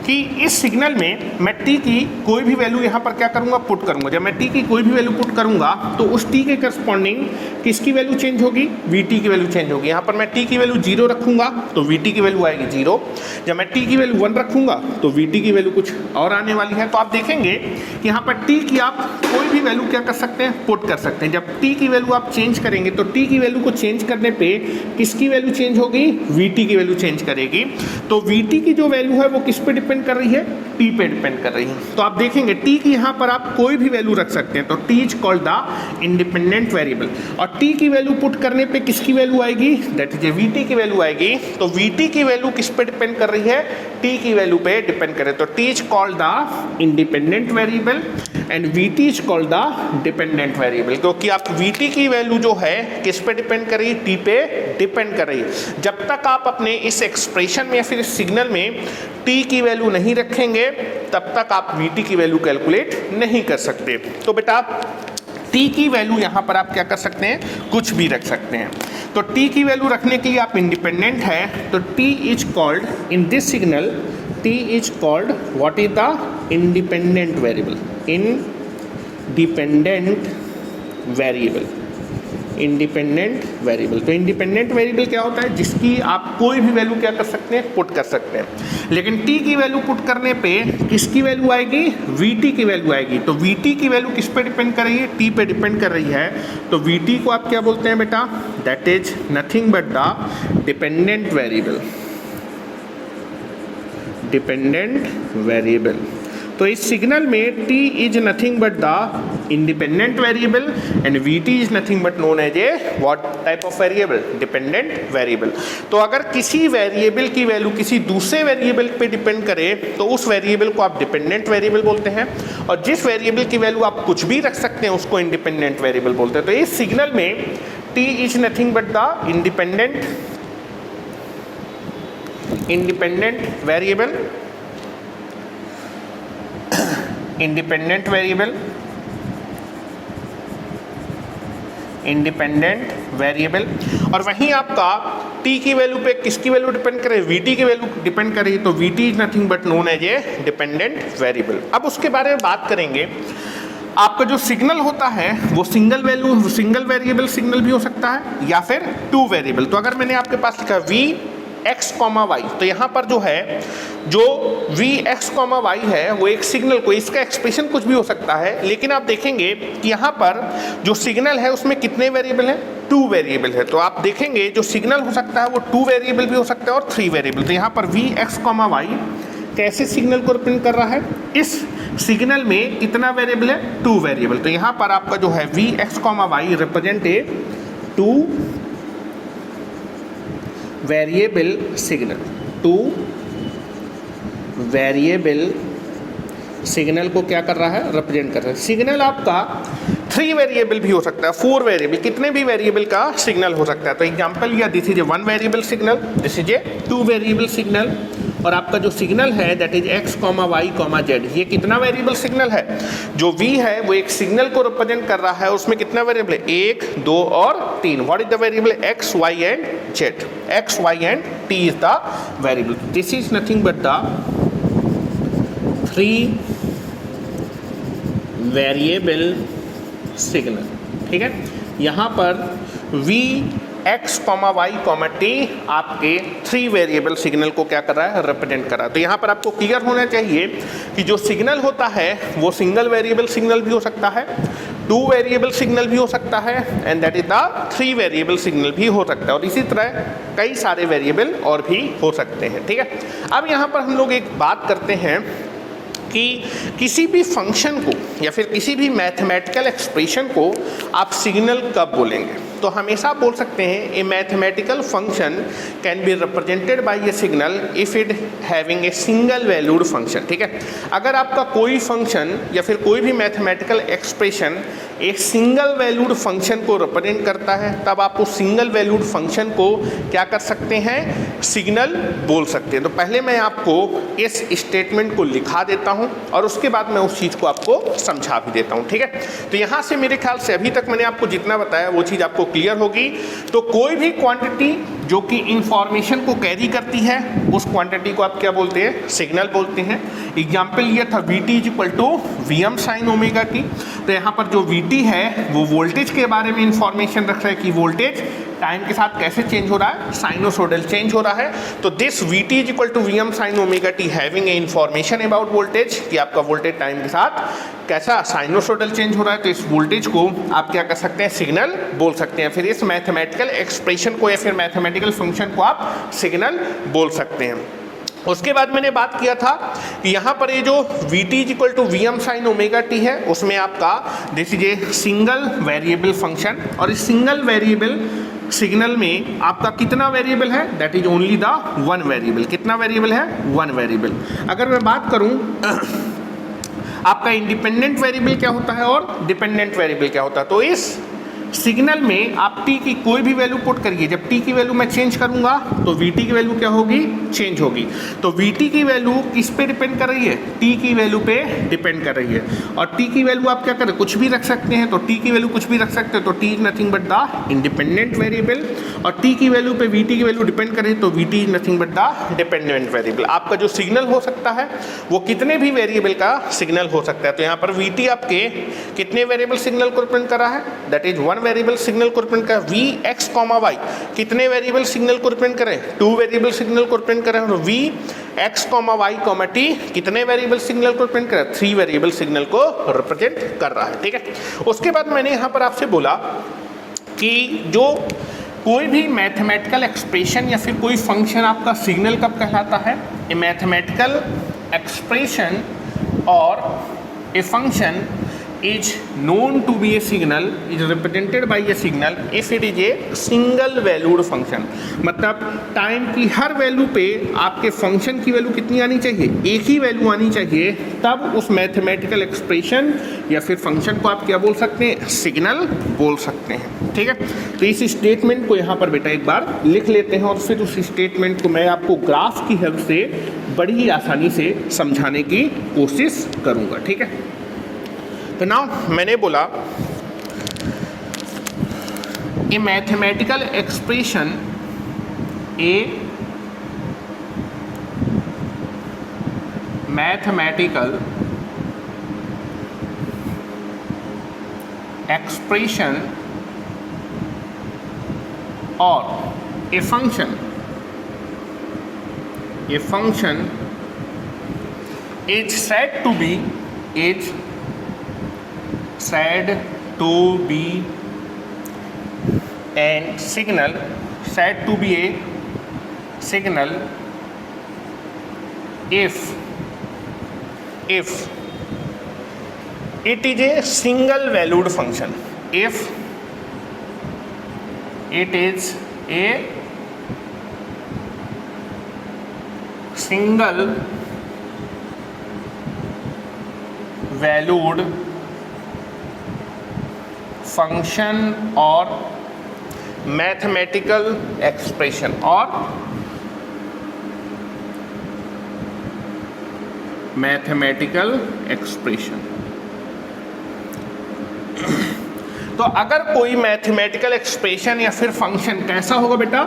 कि इस सिग्नल में मैं t की कोई भी वैल्यू यहाँ पर क्या करूँगा, पुट करूँगा। जब मैं t की कोई भी वैल्यू पुट करूँगा तो उस t के करस्पॉन्डिंग किसकी वैल्यू चेंज होगी, Vt की वैल्यू चेंज होगी। यहाँ पर मैं t की वैल्यू 0 रखूँगा तो Vt की वैल्यू आएगी 0। जब मैं t की वैल्यू 1 रखूँगा तो Vt की वैल्यू कुछ और आने वाली है। तो आप देखेंगे कि यहाँ पर t की आप कोई भी वैल्यू क्या कर सकते हैं, पुट कर सकते हैं। जब t की वैल्यू आप चेंज करेंगे तो t की वैल्यू को चेंज करने पे किसकी वैल्यू चेंज होगी, Vt की वैल्यू चेंज करेगी। तो Vt की जो वैल्यू है वो किस पे डिपेंड कर रही है, t पे डिपेंड कर रही है। तो आप देखेंगे t की यहाँ पर आप कोई भी वैल्यू रख सकते हैं। तो t is called the independent variable और t की वैल्यू पुट करने पे किसकी वैल्यू आएगी, दैट इज Vt की वैल्यू आएगी। तो Vt की वैल्यू किस पे डिपेंड कर रही है, t की वैल्यू पे डिपेंड करे। तो t is called the independent variable and Vt is called the dependent variable, क्योंकि आप Vt की वैल्यू जो है किस पे डिपेंड कर रही है, t पे डिपेंड कर रही है। जब तक आप अपने इस एक्सप्रेशन में या फिर इस सिग्नल में t की वैल्यू नहीं रखेंगे तब तक आप Vt की वैल्यू कैलकुलेट नहीं कर सकते। तो बेटा t की वैल्यू यहाँ पर आप क्या कर सकते हैं, कुछ भी रख सकते हैं। तो t की वैल्यू रखने के लिए आप इंडिपेंडेंट है तो t is called in this signal, t is called what is the independent variable, independent variable, independent variable. तो इंडिपेंडेंट वेरिएबल क्या होता है, जिसकी आप कोई भी वैल्यू क्या कर सकते हैं, पुट कर सकते हैं। लेकिन t की वैल्यू पुट करने पे किसकी वैल्यू आएगी, Vt की वैल्यू आएगी। तो Vt की वैल्यू किस पे डिपेंड कर रही है, t पे डिपेंड कर रही है। तो Vt को आप क्या बोलते हैं बेटा, that is nothing but the dependent variable, dependent variable. तो इस सिग्नल में t is nothing but the independent variable and Vt is nothing but known as a what type of variable, dependent variable. तो अगर किसी variable की value किसी दूसरे variable पे डिपेंड करे तो उस वेरिएबल को आप डिपेंडेंट वेरिएबल बोलते हैं और जिस वेरिएबल की वैल्यू आप कुछ भी रख सकते हैं उसको इंडिपेंडेंट वेरिएबल बोलते हैं। तो इस सिग्नल में t is nothing but the independent variable independent variable. और वहीं आपका t की वैल्यू पे किसकी वैल्यू डिपेंड करे, vt की वैल्यू डिपेंड करे, तो vt is nothing but known as a dependent variable. अब उसके बारे में बात करेंगे, आपका जो सिग्नल होता है वो सिंगल वेरिएबल सिग्नल भी हो सकता है या फिर टू वेरिएबल। तो अगर मैंने आपके पास लिखा v x, y, तो यहाँ पर जो है जो v x, y है वो एक सिग्नल को, इसका एक्सप्रेशन कुछ भी हो सकता है, लेकिन आप देखेंगे कि यहाँ पर जो सिग्नल है उसमें कितने वेरिएबल हैं, टू वेरिएबल है। तो आप देखेंगे जो सिग्नल हो सकता है वो टू वेरिएबल भी हो सकता है और थ्री वेरिएबल। तो यहाँ पर v x, y कैसे सिग्नल को रिप्रेजेंट कर रहा है, इस सिग्नल में कितना वेरिएबल है, टू वेरिएबल। तो यहाँ पर आपका जो है v x, y represent a two variable signal, to variable signal को क्या कर रहा है, रिप्रेजेंट कर रहा है। सिग्नल आपका थ्री वेरिएबल भी हो सकता है, फोर वेरिएबल, कितने भी वेरिएबल का सिग्नल हो सकता है। तो एग्जांपल या this is A one variable signal, this is a two variable signal, और आपका जो सिग्नल है that is x, y, z, ये कितना वेरिएबल सिग्नल है, जो v है वो एक सिग्नल को रिप्रेजेंट कर रहा है, उसमें कितना वेरिएबल है, एक, दो और तीन। What is the variable, x, y and z, x, y and t is the variable. This is nothing but the three variable signal, ठीक है। यहाँ पर v x, y, t आपके थ्री वेरिएबल सिग्नल को क्या कर रहा है, रिप्रेजेंट कर रहा है। तो यहाँ पर आपको क्लियर होना चाहिए कि जो सिग्नल होता है वो सिंगल वेरिएबल सिग्नल भी हो सकता है, टू वेरिएबल सिग्नल भी हो सकता है, and that is the three variable signal भी हो सकता है, और इसी तरह कई सारे वेरिएबल और भी हो सकते हैं, ठीक है। अब यहाँ पर हम लोग एक बात करते हैं कि किसी भी फंक्शन को या फिर किसी भी मैथमेटिकल एक्सप्रेशन को आप सिग्नल कब बोलेंगे। तो हमेशा बोल सकते हैं ए mathematical function can be represented by A signal if it having a single valued function, ठीक है। अगर आपका कोई फंक्शन या फिर कोई भी मैथमेटिकल एक्सप्रेशन एक सिंगल वैल्यूड फंक्शन को रिप्रेजेंट करता है, तब आप उस सिंगल वैल्यूड फंक्शन को क्या कर सकते हैं, सिग्नल बोल सकते हैं। तो पहले मैं आपको इस स्टेटमेंट को लिखा देता हूं और उसके बाद मैं उस चीज़ को आपको समझा भी देता हूं, ठीक है। तो यहाँ से मेरे ख्याल से अभी तक मैंने आपको जितना बताया वो चीज़ आपको क्लियर होगी। तो कोई भी क्वांटिटी जो कि इंफॉर्मेशन को कैरी करती है उस क्वांटिटी को आप क्या बोलते हैं, सिग्नल बोलते हैं। एग्जाम्पल ये था vt is equal to vm sin omega t। तो यहाँ पर जो vt है वो वोल्टेज के बारे में इंफॉर्मेशन रख रहा है कि वोल्टेज टाइम के साथ कैसे चेंज हो रहा है, साइनोसोडल चेंज हो रहा है। तो this vt is equal to vm sin omega t having a information about voltage, कि आपका वोल्टेज टाइम के साथ कैसा साइनोसोडल चेंज हो रहा है। तो इस वोल्टेज को आप क्या कर सकते हैं, सिग्नल बोल सकते हैं। फिर इस मैथमेटिकल एक्सप्रेशन को या फिर मैथमेटिकल फंक्शन को आप सिग्नल बोल सकते हैं। उसके बाद मैंने बात किया था कि यहाँ पर ये जो vt is equal to vm sin omega t है उसमें आपका this is a single variable function, और इस सिंगल वेरिएबल सिग्नल में आपका कितना वेरिएबल है, that is only the one variable. कितना वेरिएबल है, वन वेरिएबल। अगर मैं बात करूं आपका इंडिपेंडेंट वेरिएबल क्या होता है और डिपेंडेंट वेरिएबल क्या होता है, तो इस सिग्नल में आप t की कोई भी वैल्यू पुट करिए, जब t की वैल्यू मैं चेंज करूंगा तो vt की वैल्यू क्या होगी, चेंज होगी। तो vt की वैल्यू किस पे डिपेंड कर रही है, t की वैल्यू पे डिपेंड कर रही है। और t की वैल्यू आप क्या करें, कुछ भी रख सकते हैं। तो t की वैल्यू कुछ भी रख सकते हैं, तो t is nothing but the independent variable. और t की वैल्यू पे vt की वैल्यू डिपेंड करे तो vt is nothing but the dependent variable. आपका जो सिग्नल हो सकता है वो कितने भी वेरिएबल का सिग्नल हो सकता है। तो यहाँ पर vt आपके कितने वेरिएबल सिग्नल को रिप्रेजेंट कर रहा है, that is one variable signal को रिप्रेजेंट कर। v x, y कितने वेरिएबल सिग्नल को रिप्रेजेंट करें, टू वेरिएबल सिग्नल को रिप्रेजेंट करें। और v x, y, t कितने वेरिएबल सिग्नल को रिप्रेजेंट करें, थ्री वेरिएबल सिग्नल को रिप्रेजेंट कर रहा है, ठीक है। उसके बाद मैंने यहाँ पर आपसे बोला कि जो कोई भी मैथमेटिकल एक्सप्रेशन या फिर कोई फंक्शन आपका सिग्नल कब कहलाता है, ए मैथमेटिकल एक्सप्रेशन और a function is known to be a signal is represented by a signal if it is a single valued function। मतलब टाइम की हर वैल्यू पे आपके फंक्शन की वैल्यू कितनी आनी चाहिए, एक ही वैल्यू आनी चाहिए, तब उस मैथमेटिकल एक्सप्रेशन या फिर फंक्शन को आप क्या बोल सकते हैं, सिग्नल बोल सकते हैं, ठीक है। तो इस स्टेटमेंट को यहाँ पर बेटा एक बार लिख लेते हैं और फिर उस स्टेटमेंट को मैं आपको ग्राफ की हेल्प से बड़ी ही आसानी से समझाने की कोशिश करूँगा, ठीक है। तो नाउ मैंने बोला a mathematical expression, a mathematical expression और a function is said to be and signal said to be a signal if it is a single valued function, if it is a single valued function or mathematical expression or mathematical expression। तो अगर कोई mathematical expression या फिर function कैसा होगा बेटा,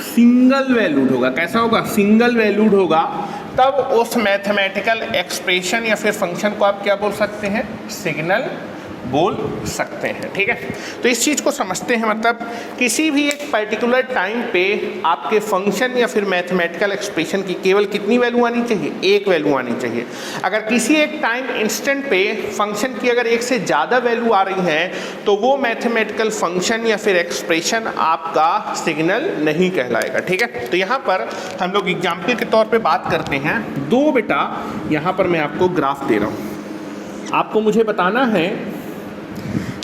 single valued होगा। कैसा होगा, सिंगल वैल्यूड होगा, तब उस मैथमेटिकल एक्सप्रेशन या फिर फंक्शन को आप क्या बोल सकते हैं, सिग्नल बोल सकते हैं। ठीक है, तो इस चीज़ को समझते हैं। मतलब किसी भी एक पर्टिकुलर टाइम पे आपके फंक्शन या फिर मैथमेटिकल एक्सप्रेशन की केवल कितनी वैल्यू आनी चाहिए, एक वैल्यू आनी चाहिए। अगर किसी एक टाइम इंस्टेंट पे फंक्शन की अगर एक से ज़्यादा वैल्यू आ रही है तो वो मैथमेटिकल फंक्शन या फिर एक्सप्रेशन आपका सिग्नल नहीं कहलाएगा। ठीक है, तो यहाँ पर हम लोग एग्जाम्पल के तौर पर बात करते हैं। दो बेटा यहाँ पर मैं आपको ग्राफ दे रहा हूँ, आपको मुझे बताना है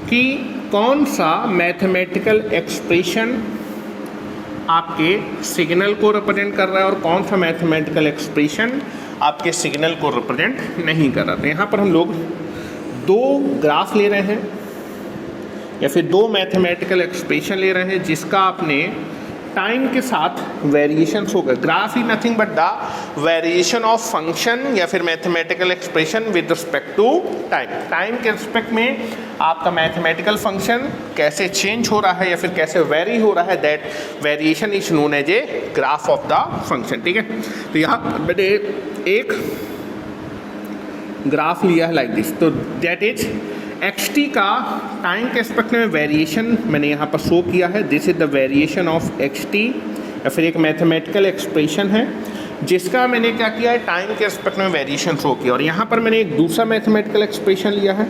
कि कौन सा मैथमेटिकल एक्सप्रेशन आपके सिग्नल को रिप्रेजेंट कर रहा है और कौन सा मैथमेटिकल एक्सप्रेशन आपके सिग्नल को रिप्रेजेंट नहीं कर रहा है। यहाँ पर हम लोग दो ग्राफ ले रहे हैं या फिर दो मैथमेटिकल एक्सप्रेशन ले रहे हैं जिसका आपने टाइम के साथ वेरिएशंस होगा। ग्राफ ही nothing but the variation of function या फिर mathematical expression with respect to time. Time के रिस्पेक्ट में आपका मैथमेटिकल फंक्शन कैसे चेंज हो रहा है या फिर कैसे वेरी हो रहा है, that variation is known as a graph of the function. ठीक है, तो यहाँ बेटे एक ग्राफ लिया है लाइक दिस, तो दैट इज xt का टाइम के एस्पेक्ट में वेरिएशन मैंने यहाँ पर शो किया है। This is the variation of xt, या फिर एक मैथमेटिकल एक्सप्रेशन है जिसका मैंने क्या किया है, टाइम के एस्पेक्ट में वेरिएशन शो किया। और यहाँ पर मैंने एक दूसरा मैथमेटिकल एक्सप्रेशन लिया है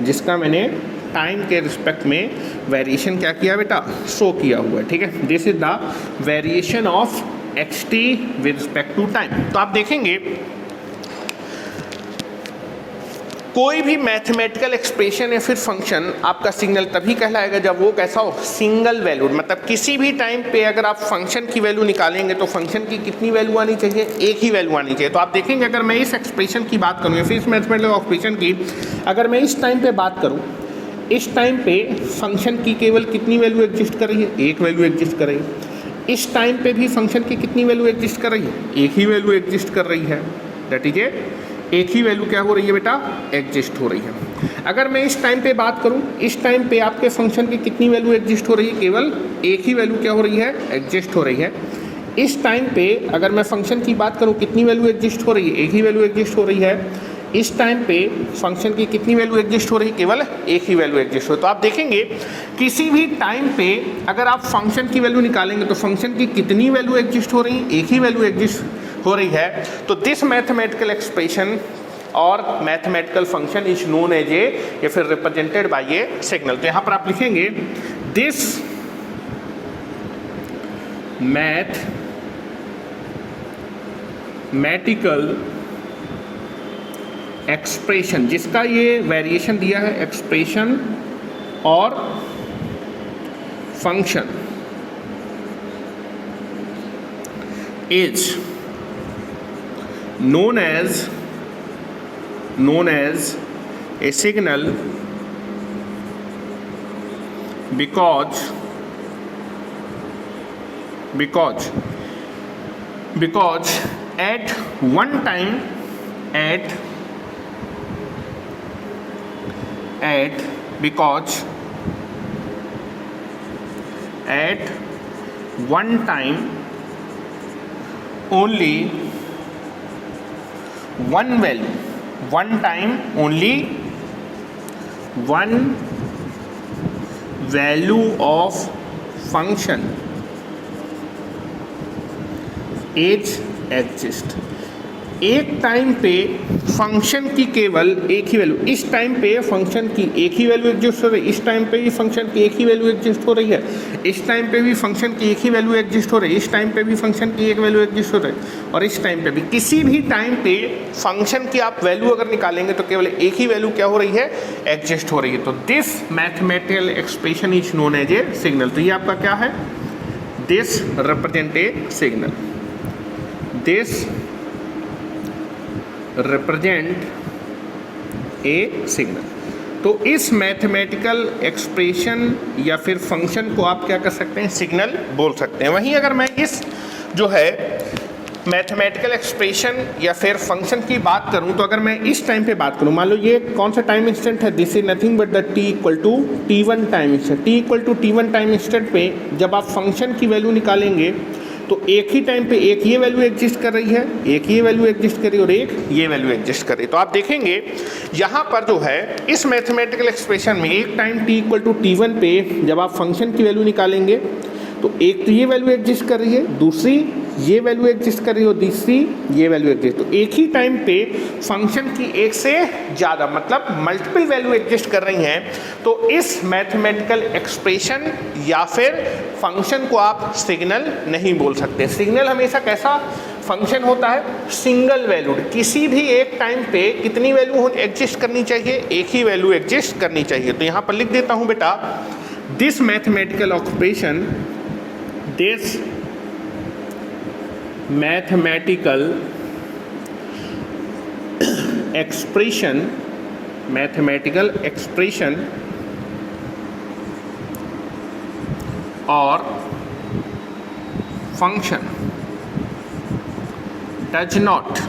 जिसका मैंने टाइम के रिस्पेक्ट में वेरिएशन क्या किया बेटा, शो किया हुआ है। ठीक है, this is the variation of xt with respect to time. तो आप देखेंगे कोई भी मैथमेटिकल एक्सप्रेशन या फिर फंक्शन आपका सिग्नल तभी कहलाएगा जब वो कैसा हो, सिंगल वैल्यूड। मतलब किसी भी टाइम पे अगर आप फंक्शन की वैल्यू निकालेंगे तो फंक्शन की कितनी वैल्यू आनी चाहिए, एक ही वैल्यू आनी चाहिए। तो आप देखेंगे अगर मैं इस एक्सप्रेशन की बात करूँ या फिर इस मैथमेटिकल एक्सप्रेशन की अगर मैं इस टाइम पे बात करूँ, इस टाइम पे फंक्शन की केवल कितनी वैल्यू एग्जिस्ट कर रही है, एक वैल्यू एग्जिस्ट कर रही है। इस टाइम पे भी फंक्शन की कितनी वैल्यू एग्जिस्ट कर रही है, एक ही वैल्यू एग्जिस्ट कर रही है। दैट इज एक ही वैल्यू क्या हो रही है बेटा, एग्जिस्ट हो रही है। अगर मैं इस टाइम पे बात करूं, इस टाइम पे आपके फंक्शन की कितनी वैल्यू एग्जिस्ट हो रही है, केवल एक ही वैल्यू क्या हो रही है, एग्जिस्ट हो रही है। इस टाइम पे अगर मैं फंक्शन की बात करूं, कितनी वैल्यू एग्जिस्ट हो रही है, एक ही वैल्यू एग्जिस्ट हो रही है। इस टाइम पे फंक्शन की कितनी वैल्यू एग्जिस्ट हो रही है, केवल एक ही वैल्यू एग्जिस्ट हो। तो आप देखेंगे किसी भी टाइम पे अगर आप फंक्शन की वैल्यू निकालेंगे तो फंक्शन की कितनी वैल्यू एग्जिस्ट हो रही है, एक ही वैल्यू एग्जिस्ट हो रही है। तो दिस मैथमेटिकल एक्सप्रेशन और mathematical function is known as a या फिर रिप्रेजेंटेड बाय ए सिग्नल। तो यहाँ पर आप लिखेंगे दिस मैथमेटिकल एक्सप्रेशन, जिसका ये वेरिएशन दिया है एक्सप्रेशन और function, is known as a signal because at one time at one time only one value, one time only one value of function is exist। एक टाइम पे function की केवल एक ही वैल्यू, इस टाइम पे फंक्शन की एक ही वैल्यू एग्जिस्ट हो रही है, इस टाइम पे भी फंक्शन की एक ही वैल्यू एग्जिस्ट हो रही है, इस टाइम पे भी फंक्शन की एक ही वैल्यू एग्जिस्ट हो रही है, इस टाइम पे भी फंक्शन की एक वैल्यू एग्जिस्ट हो रही है, और इस टाइम पे भी किसी भी टाइम पे फंक्शन की आप वैल्यू अगर निकालेंगे तो केवल एक ही वैल्यू क्या हो रही है, एग्जिस्ट हो रही है। तो this mathematical expression is known as a signal. तो ये आपका क्या है, this represent a signal, this represent a signal. तो इस मैथमेटिकल एक्सप्रेशन या फिर फंक्शन को आप क्या कर सकते हैं, सिग्नल बोल सकते हैं। वहीं अगर मैं इस जो है मैथमेटिकल एक्सप्रेशन या फिर फंक्शन की बात करूं, तो अगर मैं इस टाइम पे बात करूं, मान लो ये कौन सा टाइम इंस्टेंट है, this is nothing but the t equal to t1 time instant. t equal to t1 time instant पे जब आप फंक्शन की वैल्यू निकालेंगे तो एक ही टाइम पे एक ये वैल्यू एग्जिस्ट कर रही है, एक ये वैल्यू एग्जिस्ट कर रही है और एक ये वैल्यू एग्जिस्ट कर रही है। तो आप देखेंगे यहाँ पर जो है इस मैथमेटिकल एक्सप्रेशन में एक time t equal to t1 पे जब आप फंक्शन की वैल्यू निकालेंगे तो एक तो ये वैल्यू एग्जिस्ट कर रही है, दूसरी ये वैल्यू एग्जिस्ट कर रही है और तीसरी ये वैल्यू एग्जिस्ट। तो एक ही टाइम पे फंक्शन की एक से ज़्यादा मतलब मल्टीपल वैल्यू एग्जिस्ट कर रही हैं। तो इस मैथमेटिकल एक्सप्रेशन या फिर फंक्शन को आप सिग्नल नहीं बोल सकते। सिग्नल हमेशा कैसा फंक्शन होता है, सिंगल वैल्यूड, किसी भी एक टाइम पे कितनी वैल्यू एग्जिस्ट करनी चाहिए, एक ही वैल्यू एग्जिस्ट करनी चाहिए। तो यहाँ पर लिख देता हूँ बेटा, this mathematical occupation, this mathematical expression, mathematical expression और function does not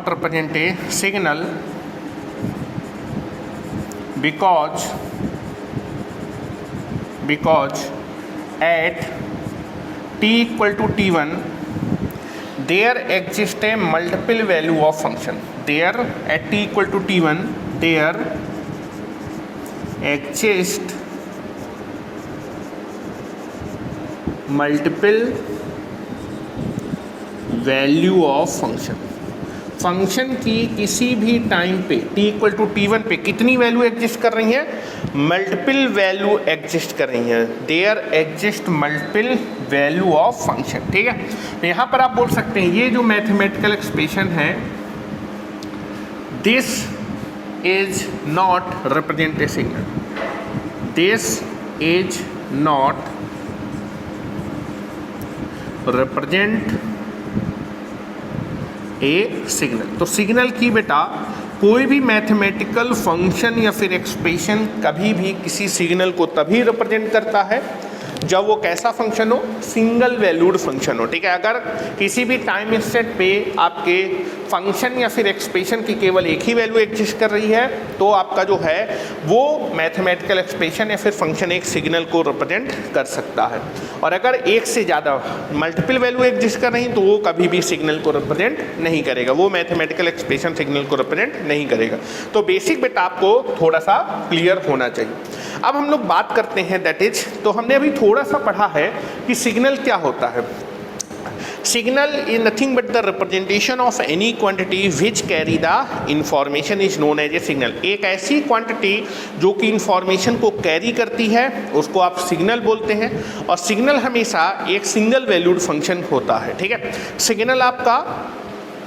represent a signal because at t equal to t1 there exists a multiple value of function, there at t equal to t1 there exist multiple value of function. Function की किसी भी time पे t equal to t1 पे कितनी value exist कर रही हैं, multiple value exist कर रही हैं, there exist multiple value of function. ठीक है, तो यहाँ पर आप बोल सकते हैं ये जो मैथमेटिकल एक्सप्रेशन है, this is not represent a signal, this is not represent a signal. तो सिग्नल की बेटा कोई भी मैथमेटिकल फंक्शन या फिर एक्सप्रेशन कभी भी किसी सिग्नल को तभी रिप्रेजेंट करता है जब वो कैसा फंक्शन हो, सिंगल वैल्यूड फंक्शन हो। ठीक है, अगर किसी भी टाइम इंस्टेंट पे आपके फंक्शन या फिर एक्सप्रेशन की केवल एक ही वैल्यू एग्जिस्ट कर रही है तो आपका जो है वो मैथमेटिकल एक्सप्रेशन या फिर फंक्शन एक सिग्नल को रिप्रेजेंट कर सकता है। और अगर एक से ज़्यादा मल्टीपल वैल्यू एग्जिस्ट कर रही तो वो कभी भी सिग्नल को रिप्रेजेंट नहीं करेगा, वो मैथमेटिकल एक्सप्रेशन सिग्नल को रिप्रेजेंट नहीं करेगा। तो बेसिक बेटा आपको थोड़ा सा क्लियर होना चाहिए। अब हम लोग बात करते हैं दैट इज, तो हमने अभी थोड़ा सा पढ़ा है कि सिग्नल क्या होता है। Signal is nothing but the representation of any quantity which carry the information is known as a signal. एक ऐसी क्वांटिटी जो कि इंफॉर्मेशन को कैरी करती है उसको आप सिग्नल बोलते हैं, और सिग्नल हमेशा एक सिंगल वैल्यूड फंक्शन होता है। ठीक है, सिग्नल आपका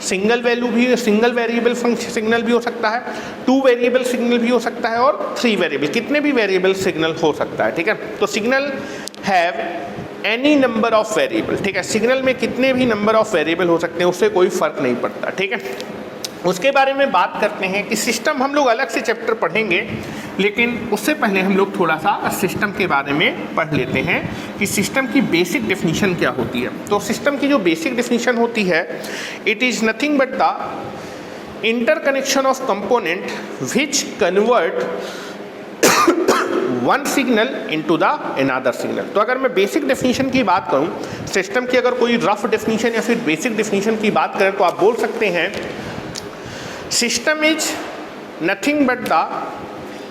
सिंगल वैल्यू भी, सिंगल वेरिएबल फंक्शन सिग्नल भी हो सकता है, 2 वेरिएबल सिग्नल भी हो सकता है और 3 वेरिएबल, कितने भी वेरिएबल सिग्नल हो सकता है। ठीक है, तो signal have any number of variable. ठीक है, सिग्नल में कितने भी नंबर ऑफ वेरिएबल हो सकते हैं, उससे कोई फर्क नहीं पड़ता। ठीक है, उसके बारे में बात करते हैं कि सिस्टम हम लोग अलग से चैप्टर पढ़ेंगे, लेकिन उससे पहले हम लोग थोड़ा सा सिस्टम के बारे में पढ़ लेते हैं कि सिस्टम की बेसिक डेफिनेशन क्या होती है। तो सिस्टम की जो बेसिक डेफिनेशन होती है, it is nothing but the interconnection of component which convert one signal into the another signal. तो अगर मैं बेसिक डेफिनेशन की बात करूं, सिस्टम की अगर कोई रफ डेफिनेशन या फिर बेसिक डेफिनेशन की बात करें तो आप बोल सकते हैं system is nothing but the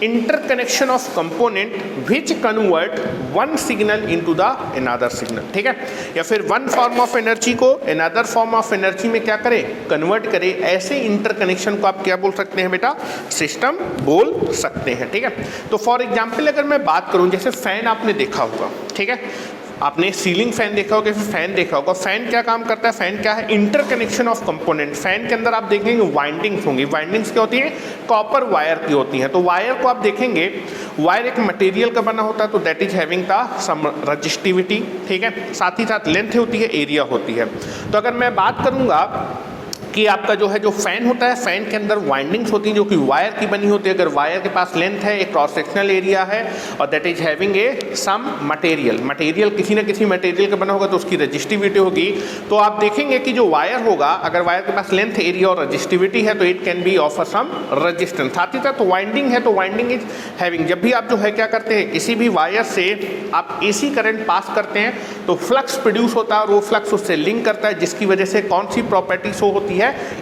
interconnection of component which convert one signal into the another signal, ठीक है, या फिर वन फॉर्म ऑफ एनर्जी को अनदर फॉर्म ऑफ एनर्जी में क्या करे, कन्वर्ट करे। ऐसे इंटरकनेक्शन को आप क्या बोल सकते हैं बेटा, सिस्टम बोल सकते हैं, ठीक है। तो फॉर एग्जाम्पल अगर मैं बात करूं, जैसे फैन आपने देखा होगा, ठीक है, आपने सीलिंग फैन देखा होगा, फिर फैन देखा होगा। फैन क्या काम करता है, फैन क्या है, इंटरकनेक्शन ऑफ कंपोनेंट। फैन के अंदर आप देखेंगे वाइंडिंग्स होंगी। वाइंडिंग्स क्या होती है, कॉपर वायर की होती हैं। तो वायर को आप देखेंगे, वायर एक मटेरियल का बना होता है, तो that is having the some resistivity, ठीक है, साथ ही साथ लेंथ होती है, एरिया होती है। तो अगर मैं बात करूंगा कि आपका जो है जो फैन होता है, फैन के अंदर वाइंडिंग्स होती हैं जो कि वायर की बनी होती है। अगर वायर के पास लेंथ है, एक क्रॉस सेक्शनल एरिया है, और that is having a some material, material किसी न किसी मटेरियल का बना होगा तो उसकी रजिस्टिविटी होगी। तो आप देखेंगे कि जो वायर होगा, अगर वायर के पास लेंथ, एरिया और रजिस्टिविटी है तो it can be of some resistance. साथ ही साथ वाइंडिंग है तो वाइंडिंग इज हैविंग, जब भी आप जो है क्या करते हैं, किसी भी वायर से आप AC करंट पास करते हैं तो फ्लक्स प्रोड्यूस होता है, और वो फ्लक्स उससे लिंक करता है, जिसकी वजह से कौन सी प्रॉपर्टी शो होती है,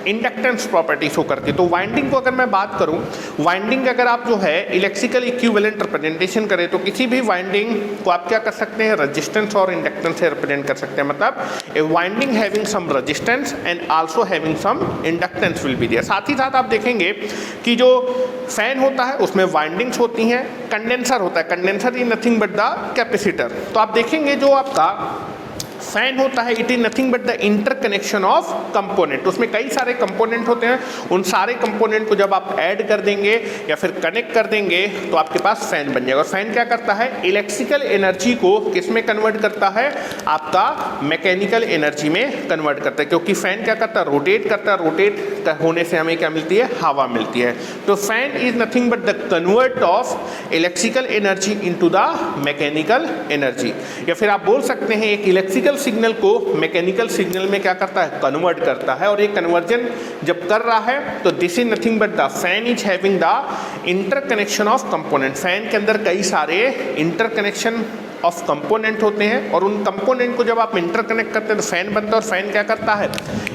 इंडक्टेंस प्रॉपर्टी शो करती है। तो वाइंडिंग को अगर मैं बात करूं, वाइंडिंग अगर आप जो है इलेक्ट्रिकल इक्विवेलेंट रिप्रेजेंटेशन करें तो किसी भी वाइंडिंग को आप क्या कर सकते हैं, रेजिस्टेंस और इंडक्टेंस से रिप्रेजेंट कर सकते हैं। मतलब a winding having some resistance and also having some inductance will be there. साथ ही साथ आप देखेंगे कि जो फैन होता है उसमें वाइंडिंग्स होती हैं, कंडेंसर होता है, condenser is nothing but the capacitor. तो आप देखेंगे जो आपका फैन होता है, it is nothing but the interconnection of component. उसमें कई सारे कंपोनेंट होते हैं, उन सारे कंपोनेंट को जब आप ऐड कर देंगे या फिर कनेक्ट कर देंगे तो आपके पास फैन बन जाएगा। और फैन क्या करता है, इलेक्ट्रिकल एनर्जी को किस में कन्वर्ट करता है, आपका मैकेनिकल एनर्जी में कन्वर्ट करता है। क्योंकि फैन क्या करता है, रोटेट करता है, रोटेट होने से हमें क्या मिलती है, हवा मिलती है। तो fan is nothing but the convert of electrical energy into the mechanical energy. या फिर आप बोल सकते हैं एक इलेक्ट्रिकल सिग्नल को मैकेनिकल सिग्नल में क्या करता है, कन्वर्ट करता है। और एक कन्वर्जन जब कर रहा है तो this is nothing but the fan is having the interconnection of component. Fan के अंदर कई सारे इंटरकनेक्शन ऑफ कंपोनेंट होते हैं, और उन कंपोनेंट को जब आप इंटरकनेक्ट करते हैं तो फैन बनता है। और फैन क्या करता है,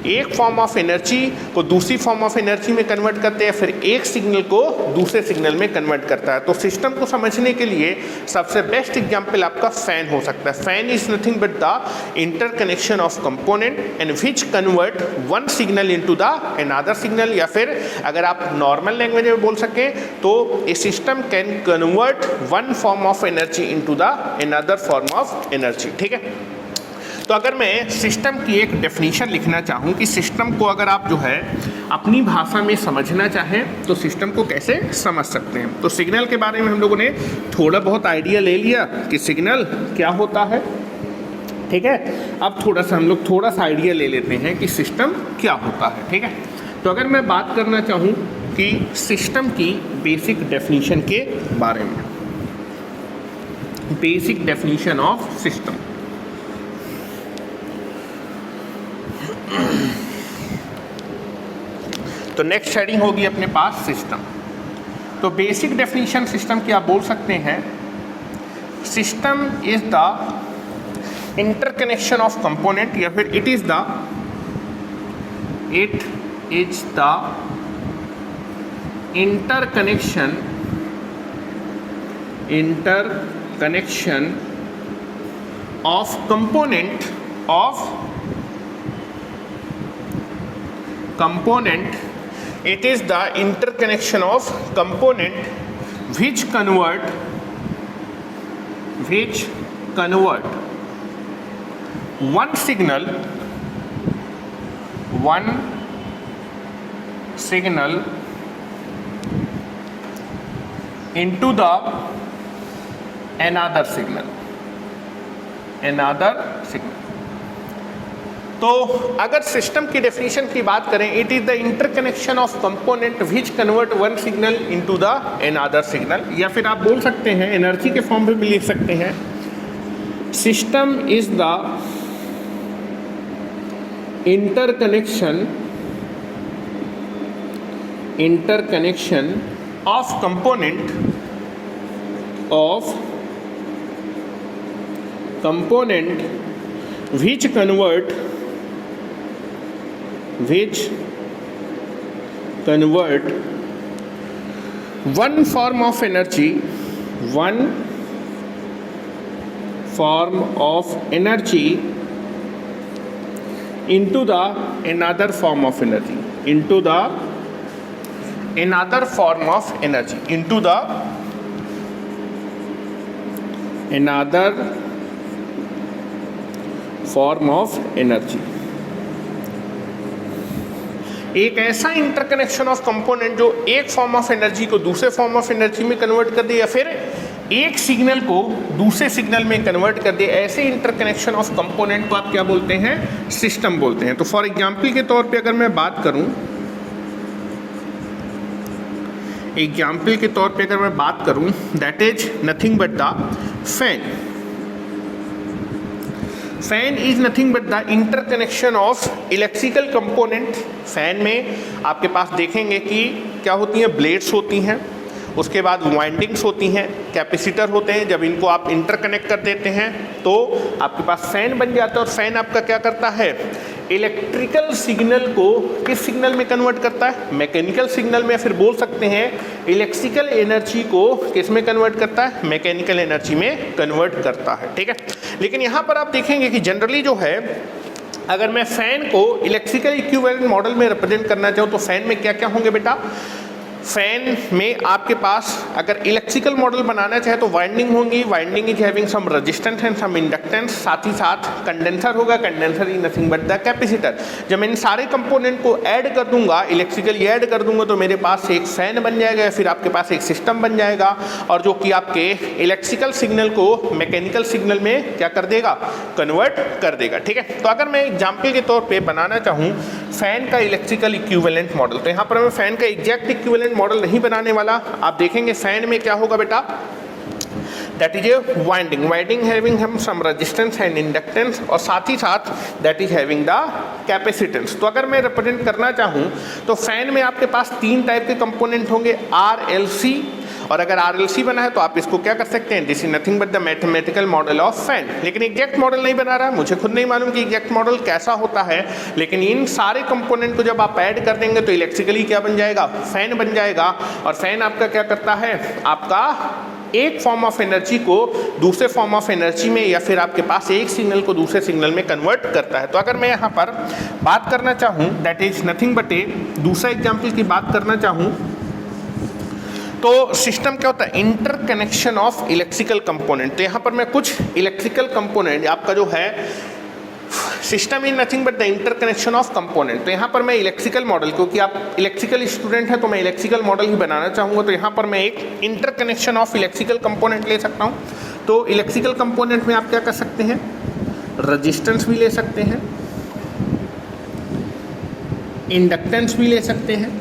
एक फॉर्म ऑफ एनर्जी को दूसरी फॉर्म ऑफ एनर्जी में कन्वर्ट करते हैं, फिर एक सिग्नल को दूसरे सिग्नल में कन्वर्ट करता है। तो सिस्टम को समझने के लिए सबसे बेस्ट एग्जांपल आपका फैन हो सकता है। Fan is nothing but the interconnection of component and which convert one signal into the another signal. या फिर अगर आप नॉर्मल लैंग्वेज में बोल सकें तो a system can convert one form of energy into the another form of energy, ठीक है। तो अगर मैं सिस्टम की एक डेफिनेशन लिखना चाहूँ कि सिस्टम को अगर आप जो है अपनी भाषा में समझना चाहें तो सिस्टम को कैसे समझ सकते हैं। तो सिग्नल के बारे में हम लोगों ने थोड़ा बहुत आइडिया ले लिया कि सिग्नल क्या होता है, ठीक है। अब थोड़ा सा हम लोग थोड़ा सा आइडिया ले लेते हैं कि सिस्टम क्या होता है, ठीक है। तो अगर मैं बात करना चाहूँ कि सिस्टम की बेसिक डेफिनेशन के बारे में, बेसिक डेफिनेशन ऑफ सिस्टम, तो नेक्स्ट हेडिंग होगी अपने पास सिस्टम। तो बेसिक डेफिनेशन सिस्टम की आप बोल सकते हैं, system is the interconnection of component, या फिर it is the interconnection of component it is the interconnection of component which convert one signal into the another signal। तो अगर सिस्टम की डेफिनेशन की बात करें, it is the interconnection of component which convert one signal into the another signal, या फिर आप बोल सकते हैं एनर्जी के फॉर्म में भी लिख सकते हैं, system is the interconnection of component which convert one form of energy into the another form of energy, into the another form of energy, into the another form of energy। एक ऐसा interconnection of component जो एक form of energy को दूसरे form of energy में convert कर दे, या फिर एक सिग्नल को दूसरे सिग्नल में कन्वर्ट कर दे, ऐसे इंटरकनेक्शन ऑफ कंपोनेंट को आप क्या बोलते हैं, सिस्टम बोलते हैं। तो फॉर एग्जांपल के तौर पे अगर मैं बात करूं, that is nothing but the fan. Fan is nothing but the interconnection of electrical component. Fan में आपके पास देखेंगे कि क्या होती हैं, ब्लेड्स होती हैं, उसके बाद वाइंडिंग्स होती हैं, कैपेसिटर होते हैं। जब इनको आप इंटरकनेक्ट कर देते हैं तो आपके पास फैन बन जाता है। और फैन आपका क्या करता है, इलेक्ट्रिकल सिग्नल को किस सिग्नल में कन्वर्ट करता है, मैकेनिकल सिग्नल में, फिर बोल सकते हैं इलेक्ट्रिकल एनर्जी को किस में कन्वर्ट करता है, मैकेनिकल एनर्जी में कन्वर्ट करता है। ठीक है, लेकिन यहाँ पर आप देखेंगे कि जनरली जो है, अगर मैं फैन को इलेक्ट्रिकल इक्विवेलेंट मॉडल में रिप्रेजेंट करना चाहूँ तो फैन में क्या क्या होंगे बेटा, फैन में आपके पास अगर इलेक्ट्रिकल मॉडल बनाना चाहे तो वाइंडिंग होंगी, winding is having some resistance and some inductance, साथ ही साथ कंडेंसर होगा, condenser is nothing but the capacitor. जब मैं इन सारे कंपोनेंट को ऐड कर दूंगा, इलेक्ट्रिकली ऐड कर दूंगा, तो मेरे पास एक फैन बन जाएगा, फिर आपके पास एक सिस्टम बन जाएगा, और जो कि आपके इलेक्ट्रिकल सिग्नल को मैकेनिकल सिग्नल में क्या कर देगा, कन्वर्ट कर देगा। ठीक है, तो अगर मैं एग्जाम्पल के तौर पर बनाना चाहूँ फैन का इलेक्ट्रिकल इक्विवेलेंट मॉडल, तो यहाँ पर मैं फैन का एग्जैक्ट इक्विवेलेंट मॉडल नहीं बनाने वाला। आप देखेंगे फैन में क्या होगा बेटा, that is A winding having हम सम रेजिस्टेंस एंड इंडक्टेंस, और साथ ही साथ that is having the capacitance. तो अगर मैं रिप्रेजेंट करना चाहूं तो फैन में आपके पास तीन टाइप के कंपोनेंट होंगे, RLC, और अगर RLC बना है तो आप इसको क्या कर सकते हैं, this is nothing but the mathematical model of fan. लेकिन एग्जैक्ट मॉडल नहीं बना रहा, मुझे खुद नहीं मालूम कि एग्जैक्ट मॉडल कैसा होता है, लेकिन इन सारे कंपोनेंट को जब आप ऐड कर देंगे तो इलेक्ट्रिकली क्या बन जाएगा, फैन बन जाएगा। और फैन आपका क्या करता है, आपका एक फॉर्म ऑफ एनर्जी को दूसरे फॉर्म ऑफ एनर्जी में, या फिर आपके पास एक सिग्नल को दूसरे सिग्नल में कन्वर्ट करता है। तो अगर मैं यहाँ पर बात करना चाहूँ, दैट इज नथिंग बट ए दूसरा एग्जाम्पल की बात करना चाहूँ, तो सिस्टम क्या होता है, इंटरकनेक्शन ऑफ इलेक्ट्रिकल कंपोनेंट। तो यहाँ पर मैं कुछ इलेक्ट्रिकल कंपोनेंट आपका जो है, system is nothing but the interconnection of component. तो यहाँ पर मैं इलेक्ट्रिकल मॉडल, क्योंकि आप इलेक्ट्रिकल स्टूडेंट हैं तो मैं इलेक्ट्रिकल मॉडल ही बनाना चाहूँगा, तो यहाँ पर मैं एक इंटरकनेक्शन ऑफ इलेक्ट्रिकल कंपोनेंट ले सकता हूँ। तो इलेक्ट्रिकल कंपोनेंट में आप क्या कर सकते हैं, रजिस्टेंस भी ले सकते हैं, इंडक्टेंस भी ले सकते हैं,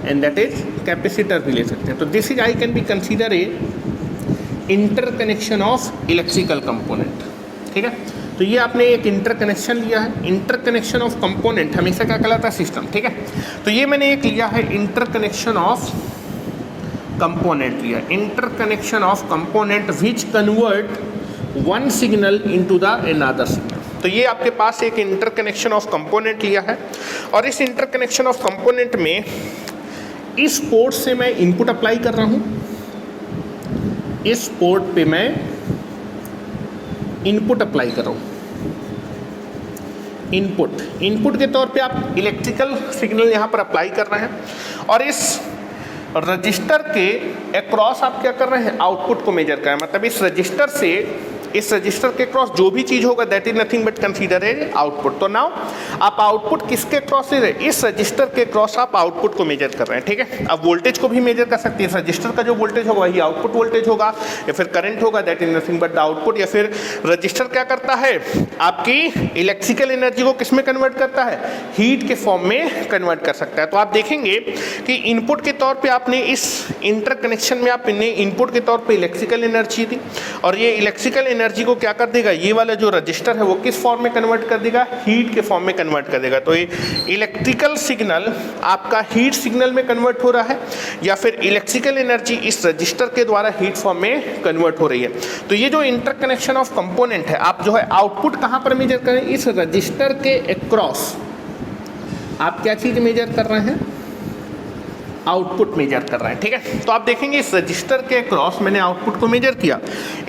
एंड दैट इज कैपेसिटर भी ले सकते हैं। तो this is I can be consider a interconnection of electrical component. ठीक है, तो ये आपने एक इंटरकनेक्शन लिया है। इंटरकनेक्शन ऑफ कंपोनेंट हमेशा क्या कहलाता है, सिस्टम। ठीक है, तो ये मैंने एक लिया है इंटरकनेक्शन ऑफ कंपोनेंट लिया, interconnection of component which convert one signal into the another signal. तो ये आपके पास एक इंटरकनेक्शन ऑफ कंपोनेंट लिया है, और इस इंटरकनेक्शन ऑफ कंपोनेंट में इस पोर्ट से मैं इनपुट अप्लाई कर रहा हूँ, इस पोर्ट पे मैं इनपुट अप्लाई कर रहा हूँ। इनपुट के तौर पे आप इलेक्ट्रिकल सिग्नल यहाँ पर अप्लाई कर रहे हैं, और इस रजिस्टर के अक्रॉस आप क्या कर रहे हैं, आउटपुट को मेजर कर रहे हैं। मतलब इस रजिस्टर से इस रजिस्टर के क्रॉस जो भी चीज होगा that is nothing but consider as output. तो नाउ आप आउटपुट किसके क्रॉस से, इस रजिस्टर के क्रॉस आप आउटपुट को मेजर कर रहे हैं, ठीक है। अब वोल्टेज को भी मेजर कर सकते हैं, इस रजिस्टर का जो वोल्टेज होगा वही आउटपुट वोल्टेज होगा, या फिर करंट होगा that is nothing but the output. या फिर रजिस्टर क्या करता है, आपकी इलेक्ट्रिकल एनर्जी को किस में कन्वर्ट करता है, हीट के फॉर्म में कन्वर्ट कर सकता है। तो आप देखेंगे कि इनपुट के तौर पे आपने इस इंटरकनेक्शन में आपने इनपुट के तौर पे इलेक्ट्रिकल एनर्जी दी, और ये इलेक्ट्रिकल एनर्जी को क्या कर देगा, ये वाला जो रजिस्टर है वो किस फॉर्म में कन्वर्ट कर देगा, हीट के फॉर्म में कन्वर्ट कर देगा। तो ये इलेक्ट्रिकल सिग्नल आपका हीट सिग्नल में कन्वर्ट हो रहा है, या फिर इलेक्ट्रिकल एनर्जी इस रजिस्टर के द्वारा हीट फॉर्म में कन्वर्ट हो रही है। तो ये जो इंटरकनेक्शन ऑफ कंपोनेंट है, आप जो है आउटपुट कहाँ पर मेजर करें, इस रजिस्टर के अक्रॉस आप क्या चीज मेजर कर रहे हैं, आउटपुट मेजर कर रहे हैं, ठीक है। तो आप देखेंगे इस रजिस्टर के क्रॉस मैंने आउटपुट को मेजर किया,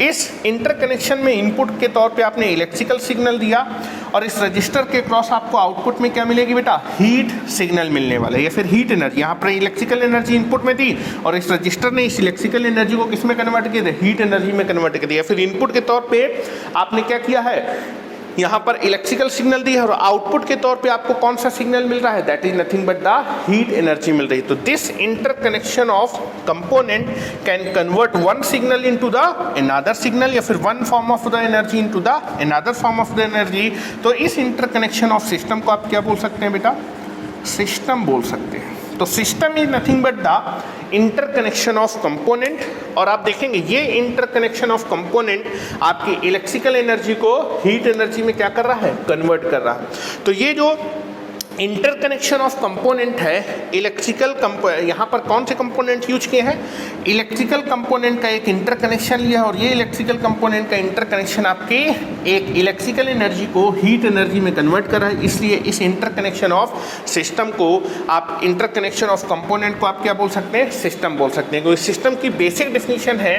इस इंटरकनेक्शन में इनपुट के तौर पे आपने इलेक्ट्रिकल सिग्नल दिया, और इस रजिस्टर के क्रॉस आपको आउटपुट में क्या मिलेगी बेटा, हीट सिग्नल मिलने वाला है, या फिर हीट एनर्जी। यहाँ पर इलेक्ट्रिकल एनर्जी इनपुट में दी, और इस रजिस्टर ने इस इलेक्ट्रिकल एनर्जी को किस में कन्वर्ट किया, हीट एनर्जी में कन्वर्ट कर दिया। फिर इनपुट के तौर पर आपने क्या किया है, यहाँ पर इलेक्ट्रिकल सिग्नल दी है, और आउटपुट के तौर पे आपको कौन सा सिग्नल मिल रहा है, that is nothing but the heat energy मिल रही है। तो this interconnection of component can convert one signal into the another signal, या फिर one form of the energy into the another form of the energy. तो इस interconnection of system को आप क्या बोल सकते हैं बेटा, सिस्टम बोल सकते हैं। तो system is nothing but the interconnection of component, और आप देखेंगे ये इंटरकनेक्शन ऑफ कंपोनेंट आपकी इलेक्ट्रिकल एनर्जी को हीट एनर्जी में क्या कर रहा है, कन्वर्ट कर रहा है। तो ये जो इंटरकनेक्शन ऑफ कंपोनेंट है, इलेक्ट्रिकल यहाँ पर कौन से कंपोनेंट यूज किए हैं, इलेक्ट्रिकल कंपोनेंट का एक इंटरकनेक्शन लिया, और ये इलेक्ट्रिकल कंपोनेंट का इंटरकनेक्शन आपके एक इलेक्ट्रिकल एनर्जी को हीट एनर्जी में कन्वर्ट कर रहा है। इसलिए इस इंटरकनेक्शन ऑफ सिस्टम को आप, इंटरकनेक्शन ऑफ कंपोनेंट को आप क्या बोल सकते हैं, सिस्टम बोल सकते हैं। क्योंकि सिस्टम की बेसिक डेफिनेशन है,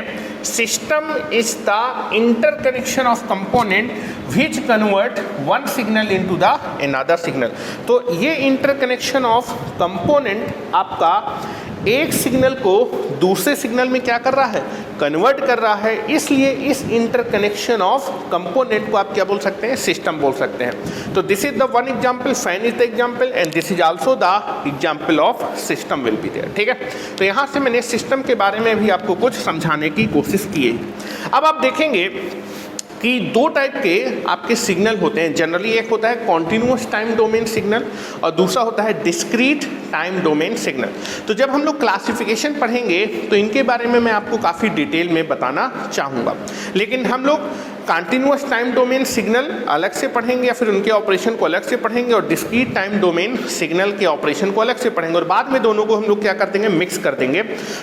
system is the interconnection of component which convert one signal into the another signal. तो ये इंटरकनेक्शन ऑफ कंपोनेंट आपका एक सिग्नल को दूसरे सिग्नल में क्या कर रहा है, कन्वर्ट कर रहा है। इसलिए इस इंटरकनेक्शन ऑफ कंपोनेंट को आप क्या बोल सकते हैं, सिस्टम बोल सकते हैं। तो this is the one example, fan is the example, and this is also the example of system will be there, ठीक है। तो यहाँ से मैंने सिस्टम के बारे में भी आपको कुछ समझाने की कोशिश की है। अब आप देखेंगे कि दो टाइप के आपके सिग्नल होते हैं जनरली, एक होता है कॉन्टिन्यूअस टाइम डोमेन सिग्नल, और दूसरा होता है डिस्क्रीट टाइम डोमेन सिग्नल। तो जब हम लोग क्लासिफिकेशन पढ़ेंगे तो इनके बारे में मैं आपको काफ़ी डिटेल में बताना चाहूँगा, लेकिन हम लोग कंटिन्यूअस टाइम डोमेन सिग्नल अलग से पढ़ेंगे, या फिर उनके ऑपरेशन को अलग से पढ़ेंगे, और डिस्क्रीट टाइम डोमेन सिग्नल के ऑपरेशन को अलग से पढ़ेंगे, और बाद में दोनों को हम लोग क्या कर देंगे, मिक्स कर देंगे।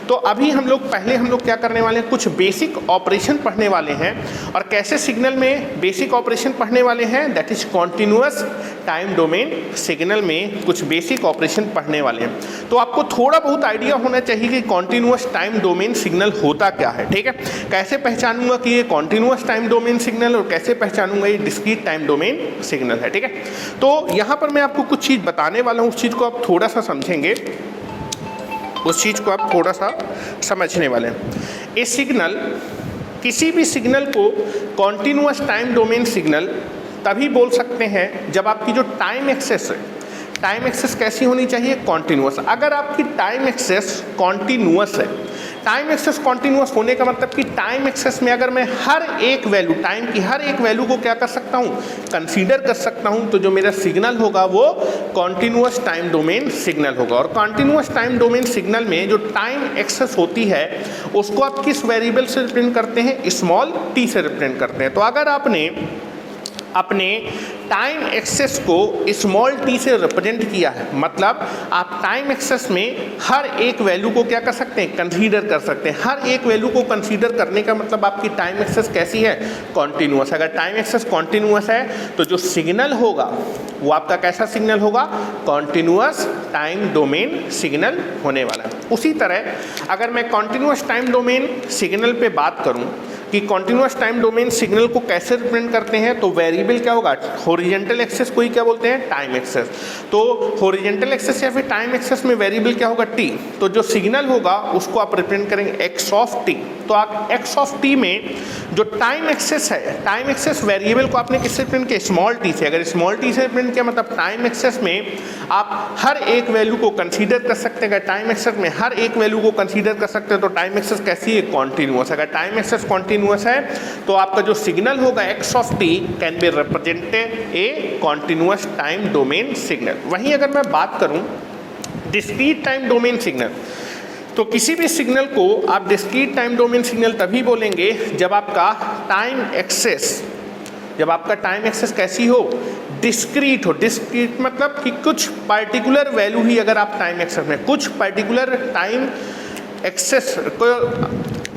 तो अभी हम लोग पहले हम लोग क्या करने वाले हैं, कुछ बेसिक ऑपरेशन पढ़ने वाले हैं, और कैसे सिग्नल में बेसिक ऑपरेशन पढ़ने वाले हैं, that is continuous time domain signal में कुछ बेसिक ऑपरेशन पढ़ने वाले हैं। तो आपको थोड़ा बहुत आइडिया होना चाहिए कि कॉन्टिन्यूअस टाइम डोमेन सिग्नल होता क्या है, ठीक है। कैसे पहचानूंगा कि ये कॉन्टिन्यूअस टाइम डोमेन सिग्नल, और कैसे पहचानूंगा ये डिस्क्रीट टाइम डोमेन सिग्नल है, ठीक है। तो यहाँ पर मैं आपको कुछ चीज़ बताने वाला हूँ, उस चीज़ को आप थोड़ा सा समझेंगे, उस चीज़ को आप थोड़ा सा समझने वाले हैं। ये सिग्नल, किसी भी सिग्नल को कॉन्टिन्यूअस टाइम डोमेन सिग्नल तभी बोल सकते हैं जब आपकी जो टाइम एक्सेस है, टाइम एक्सेस कैसी होनी चाहिए, कॉन्टिन्यूअस। अगर आपकी टाइम एक्सेस कॉन्टिन्यूअस है, टाइम एक्सेस कॉन्टिन्यूअस होने का मतलब कि टाइम एक्सेस में अगर मैं हर एक वैल्यू, टाइम की हर एक वैल्यू को क्या कर सकता हूँ, कंसीडर कर सकता हूँ, तो जो मेरा सिग्नल होगा वो कॉन्टिन्यूअस टाइम डोमेन सिग्नल होगा। और कॉन्टिन्यूअस टाइम डोमेन सिग्नल में जो टाइम एक्सेस होती है उसको आप किस वेरिएबल से रिप्रेजेंट करते हैं, स्मॉल टी से रिप्रेजेंट करते हैं। तो अगर आपने अपने टाइम एक्सेस को स्मॉल टी से रिप्रेजेंट किया है, मतलब आप टाइम एक्सेस में हर एक वैल्यू को क्या कर सकते हैं, कंसीडर कर सकते हैं। हर एक वैल्यू को कंसीडर करने का मतलब आपकी टाइम एक्सेस कैसी है, कॉन्टिन्यूअस। अगर टाइम एक्सेस कॉन्टिन्यूअस है तो जो सिग्नल होगा वो आपका कैसा सिग्नल होगा, कॉन्टिन्यूअस टाइम डोमेन सिग्नल होने वाला है। उसी तरह अगर मैं कॉन्टिन्यूअस टाइम डोमेन सिग्नल पे बात करूं कि कॉन्टिन्यूअस टाइम डोमेन सिग्नल को कैसे रिप्रेजेंट करते हैं, तो वेरिएबल क्या होगा, हॉरिजॉन्टल एक्सेस को ही क्या बोलते हैं, टाइम एक्सेस। तो हॉरिजॉन्टल एक्सेस या फिर टाइम एक्सेस में वेरिएबल क्या होगा, टी। तो जो सिग्नल होगा उसको आप रिप्रेजेंट करेंगे एक्स ऑफ टी। तो आप एक्स ऑफ टी में जो टाइम एक्सेस है, टाइम एक्सेस वेरिएबल को आपने किससे प्रिंट किया, स्मॉल टी से। अगर स्मॉल टी से प्रिंट किया मतलब टाइम एक्सेस में आप हर एक वैल्यू को कंसीडर कर सकते हैं। अगर टाइम एक्सेस में हर एक वैल्यू को कंसीडर कर सकते हैं तो टाइम एक्सेस कैसी है, कॉन्टिन्यूअस। अगर टाइम एक्सेस कॉन्टिन्यूअस है तो आपका जो सिग्नल होगा x of T can be represented A continuous time domain signal. वहीं अगर मैं बात करूं डिस्क्रीट टाइम डोमेन सिग्नल, तो किसी भी सिग्नल को आप डिस्क्रीट टाइम डोमेन सिग्नल तभी बोलेंगे जब आपका टाइम एक्सेस कैसी हो, डिस्क्रीट हो। डिस्क्रीट मतलब कि कुछ पर्टिकुलर वैल्यू ही अगर आप टाइम एक्सेस में, कुछ पर्टिकुलर टाइम एक्सेस को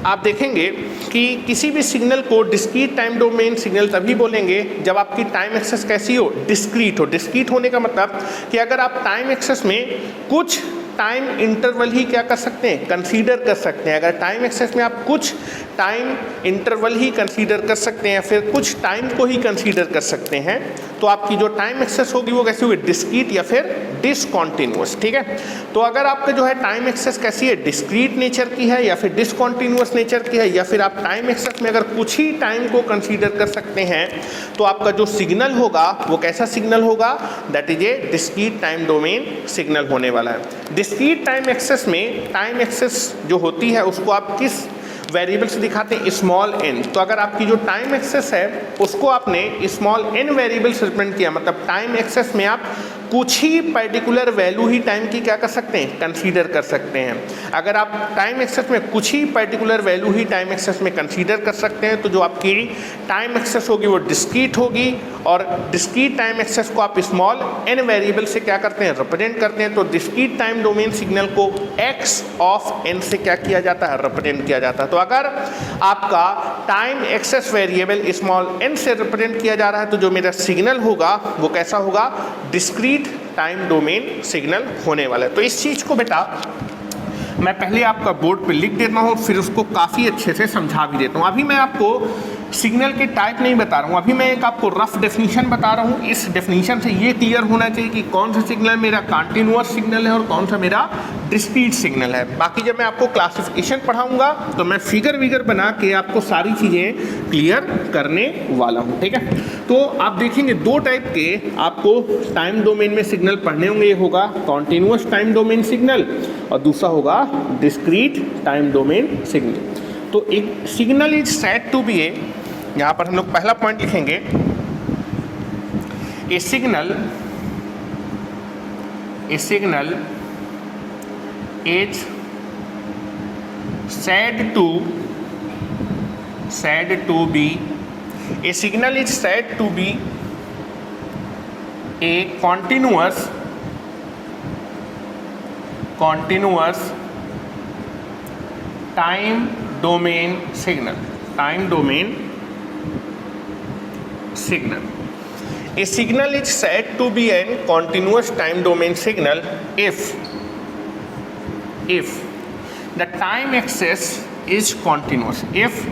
आप देखेंगे कि किसी भी सिग्नल को डिस्क्रीट टाइम डोमेन सिग्नल तभी बोलेंगे जब आपकी टाइम एक्सेस कैसी हो, डिस्क्रीट हो। डिस्क्रीट होने का मतलब कि अगर आप टाइम एक्सेस में कुछ टाइम इंटरवल ही क्या कर सकते हैं, कंसीडर कर सकते हैं। अगर टाइम एक्सेस में आप कुछ टाइम इंटरवल ही कंसीडर कर सकते हैं, फिर कुछ टाइम को ही कंसीडर कर सकते हैं, तो आपकी जो टाइम एक्सेस होगी वो कैसी होगी, डिस्क्रीट या फिर डिसकॉन्टिन्यूअस। ठीक है, तो अगर आपका जो है टाइम एक्सेस कैसी है, डिस्क्रीट नेचर की है या फिर डिसकॉन्टिन्यूअस नेचर की है, या फिर आप टाइम एक्सेस में अगर कुछ ही टाइम को कंसीडर कर सकते हैं, तो आपका जो सिग्नल होगा वो कैसा सिग्नल होगा, that is A discrete time domain signal होने वाला है। डिस्क्रीट टाइम एक्सेस में टाइम एक्सेस जो होती है उसको आप किस वेरिएबल से दिखाते हैं, स्मॉल n। तो अगर आपकी जो टाइम एक्सेस है उसको आपने स्मॉल n वेरिएबल से रिप्रेजेंट किया, मतलब टाइम एक्सेस में आप कुछ ही पर्टिकुलर वैल्यू ही टाइम की क्या कर सकते हैं, कंसीडर कर सकते हैं। अगर आप टाइम एक्सेस में कुछ ही पर्टिकुलर वैल्यू ही टाइम एक्सेस में कंसीडर कर सकते हैं तो जो आपकी टाइम एक्सेस होगी वो डिस्क्रीट होगी, और डिस्क्रीट टाइम एक्सेस को आप स्मॉल n वेरिएबल से क्या करते हैं, रिप्रेजेंट करते हैं। तो डिस्क्रीट टाइम डोमेन सिग्नल को x ऑफ n से क्या किया जाता है, रिप्रेजेंट किया जाता है। तो अगर आपका time axis variable small n से रिप्रेजेंट किया जा रहा है तो जो मेरा सिग्नल होगा वो कैसा होगा, डिस्क्रीट टाइम डोमेन सिग्नल होने वाला है। तो इस चीज को बेटा मैं पहले आपका बोर्ड पे लिख देता हूँ, फिर उसको काफ़ी अच्छे से समझा भी देता हूँ। अभी मैं आपको सिग्नल के टाइप नहीं बता रहा हूँ, अभी मैं एक आपको रफ डेफिनेशन बता रहा हूँ। इस डेफिनेशन से ये क्लियर होना चाहिए कि कौन सा सिग्नल मेरा कंटीन्यूअस सिग्नल है और कौन सा मेरा डिस्क्रीट सिग्नल है। बाकी जब मैं आपको क्लासिफिकेशन पढ़ाऊँगा तो मैं फिगर विगर बना के आपको सारी चीज़ें क्लियर करने वाला हूँ। ठीक है, तो आप देखेंगे दो टाइप के आपको टाइम डोमेन में सिग्नल पढ़ने होंगे। ये होगा कॉन्टिन्यूअस टाइम डोमेन सिग्नल और दूसरा होगा डिस्क्रीट टाइम डोमेन सिग्नल। तो एक signal is said to be a, यहाँ पर हम लोग पहला पॉइंट लिखेंगे, a signal is said to be a signal is said to be a continuous time domain signal. A signal is said to be a continuous time domain signal if the time axis is continuous. If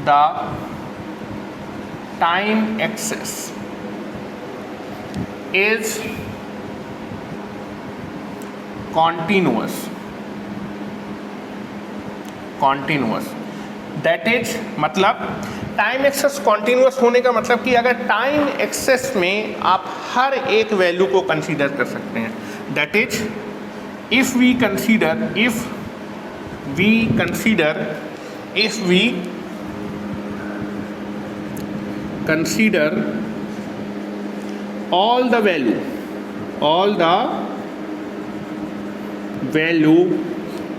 the time axis is continuous, that is मतलब time axis continuous होने का मतलब कि अगर time access में आप हर एक value को कंसीडर कर सकते हैं, that is if we consider all the value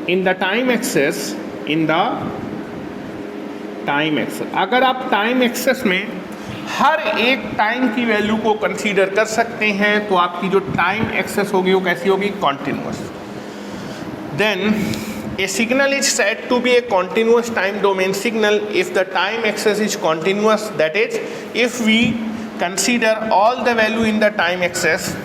in the time axis, अगर आप टाइम एक्सेस में हर एक टाइम की वैल्यू को कंसीडर कर सकते हैं तो आपकी जो टाइम एक्सेस होगी वो कैसी होगी, continuous. Then a signal is said to be a continuous time domain signal if the time axis is continuous, that is if we consider all the value in the time axis.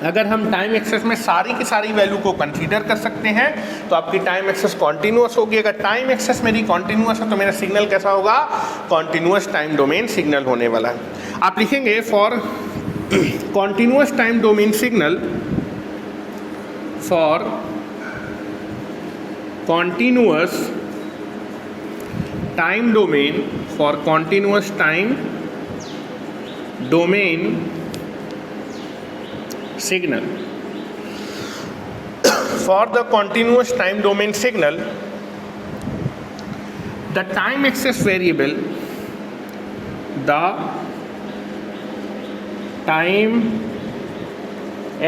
अगर हम time access में सारी की सारी value को consider कर सकते हैं तो आपकी टाइम एक्सेस कॉन्टिन्यूअस होगी। अगर टाइम एक्सेस मेरी कॉन्टिन्यूअस है तो मेरा सिग्नल कैसा होगा, कॉन्टिन्यूअस टाइम डोमेन सिग्नल होने वाला है। आप लिखेंगे for continuous time domain signal, for continuous time domain for continuous time domain signal. For the continuous time domain signal, the time axis variable, the time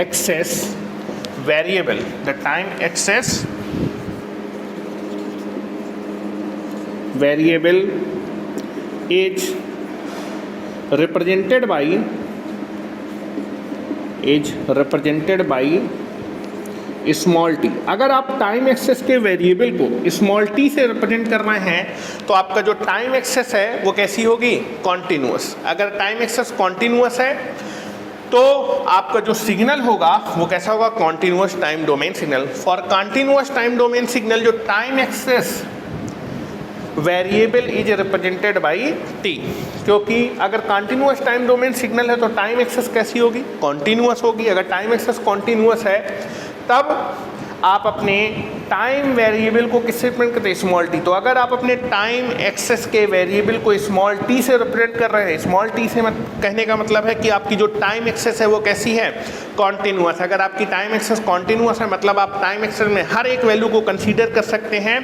axis variable, the time axis variable is represented by small T. अगर आप time access के variable को small t से represent कर रहे हैं तो आपका जो टाइम एक्सेस है वो कैसी होगी? कॉन्टिन्यूअस। अगर टाइम एक्सेस कॉन्टिन्यूअस है तो आपका जो सिग्नल होगा वो कैसा होगा? Continuous time domain signal. For continuous time domain signal जो time axis variable is represented by t, क्योंकि अगर कॉन्टिन्यूअस टाइम डोमेन सिग्नल है तो टाइम एक्सेस कैसी होगी? कॉन्टिन्यूअस होगी। अगर टाइम एक्सेस कॉन्टिन्यूअस है तब आप अपने टाइम वेरिएबल को किससे रिप्रेजेंट करते हैं? Small T. तो अगर आप अपने टाइम एक्सेस के वेरिएबल को स्मॉल टी से रिप्रेजेंट कर रहे हैं, स्मॉल टी से कहने का मतलब है कि आपकी जो टाइम एक्सेस है वो कैसी है? कॉन्टिन्यूअस। अगर आपकी टाइम एक्सेस कॉन्टिन्यूअस है मतलब आप टाइम एक्सेस में हर एक वैल्यू को कंसीडर कर सकते हैं,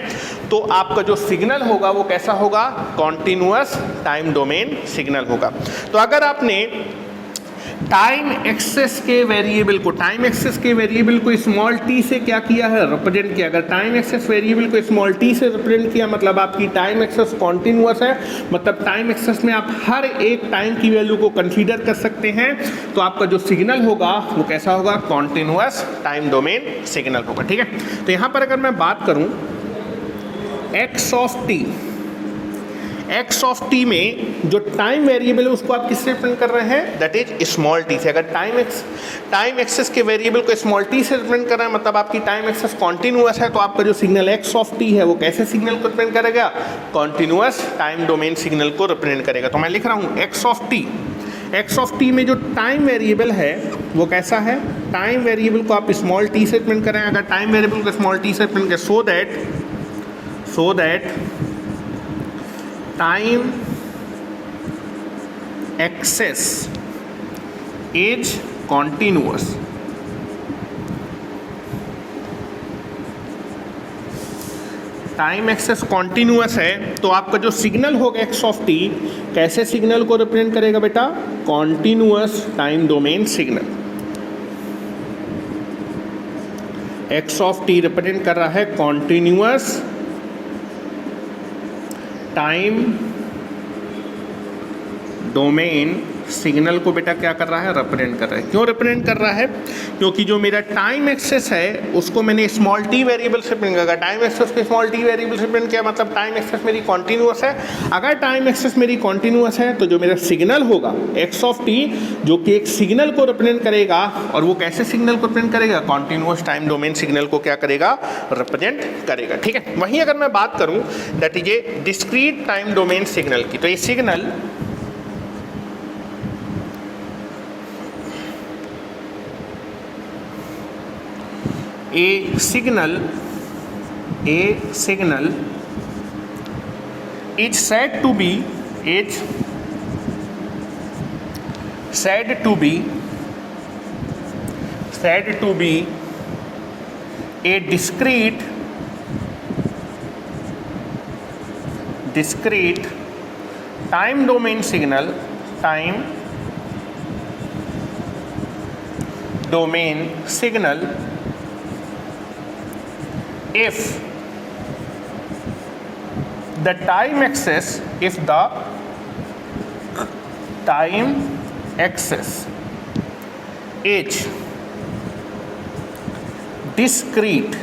तो आपका जो सिग्नल होगा वो कैसा होगा? कॉन्टिन्यूअस टाइम डोमेन सिग्नल होगा। तो अगर आपने टाइम एक्सेस के वेरिएबल को स्मॉल टी से क्या किया है? रिप्रेजेंट किया। अगर टाइम एक्सेस वेरिएबल को स्मॉल टी से रिप्रेजेंट किया मतलब आपकी टाइम एक्सेस कॉन्टिन्यूअस है, मतलब टाइम एक्सेस में आप हर एक टाइम की वैल्यू को कंसीडर कर सकते हैं, तो आपका जो सिग्नल होगा वो कैसा होगा? कॉन्टिन्यूअस टाइम डोमेन सिग्नल होगा। ठीक है, तो यहाँ पर अगर मैं बात करूँ एक्स ऑफ टी में जो टाइम वेरिएबल है उसको आप किससे रिप्रेजेंट कर रहे हैं? दैट इज स्मॉल टी से। अगर टाइम एक्सेस के वेरिएबल को स्मॉल टी से रिप्रेजेंट कर रहे हैं मतलब आपकी टाइम एक्सेस कॉन्टिन्यूअस है, तो आपका जो सिग्नल एक्स ऑफ टी है वो कैसे सिग्नल को रिप्रेजेंट करेगा? कॉन्टिन्यूअस टाइम डोमेन सिग्नल को रिप्रेजेंट करेगा। तो मैं लिख रहा हूँ एक्स ऑफ टी में जो टाइम वेरिएबल है वो कैसा है? टाइम वेरिएबल को आप स्मॉल टी से रिप्रेजेंट करें। अगर टाइम वेरिएबल को स्मॉल टी से रिप्रेजेंट करें so that time axis is continuous. Time axis continuous है तो आपका जो सिग्नल होगा एक्स ऑफ टी कैसे सिग्नल को रिप्रेजेंट करेगा बेटा? Continuous time domain signal. X of t represent कर रहा है कॉन्टिन्यूअस टाइम डोमेन सिग्नल को बेटा क्या कर रहा है? रिप्रेजेंट कर रहा है। क्यों रिप्रेजेंट कर रहा है? क्योंकि जो मेरा टाइम एक्सेस है उसको मैंने स्मॉल टी वेरिएबल से रिप्रेजेंट किया। टाइम एक्सेस को स्मॉल टी वेरिएबल से रिप्रेजेंट किया मतलब टाइम एक्सेस मेरी कॉन्टिन्यूअस है। अगर टाइम एक्सेस मेरी कॉन्टिन्यूअस है तो जो मेरा सिग्नल होगा एक्स ऑफ टी जो कि एक सिग्नल को रिप्रेजेंट करेगा, और वो कैसे सिग्नल को रिप्रेजेंट करेगा? कॉन्टिन्यूअस टाइम डोमेन सिग्नल को क्या करेगा? रिप्रेजेंट करेगा। ठीक है, वहीं अगर मैं बात करूँ that is A discrete time domain signal की, तो ये signal A signal is said to be a discrete time domain signal if the time axis is discrete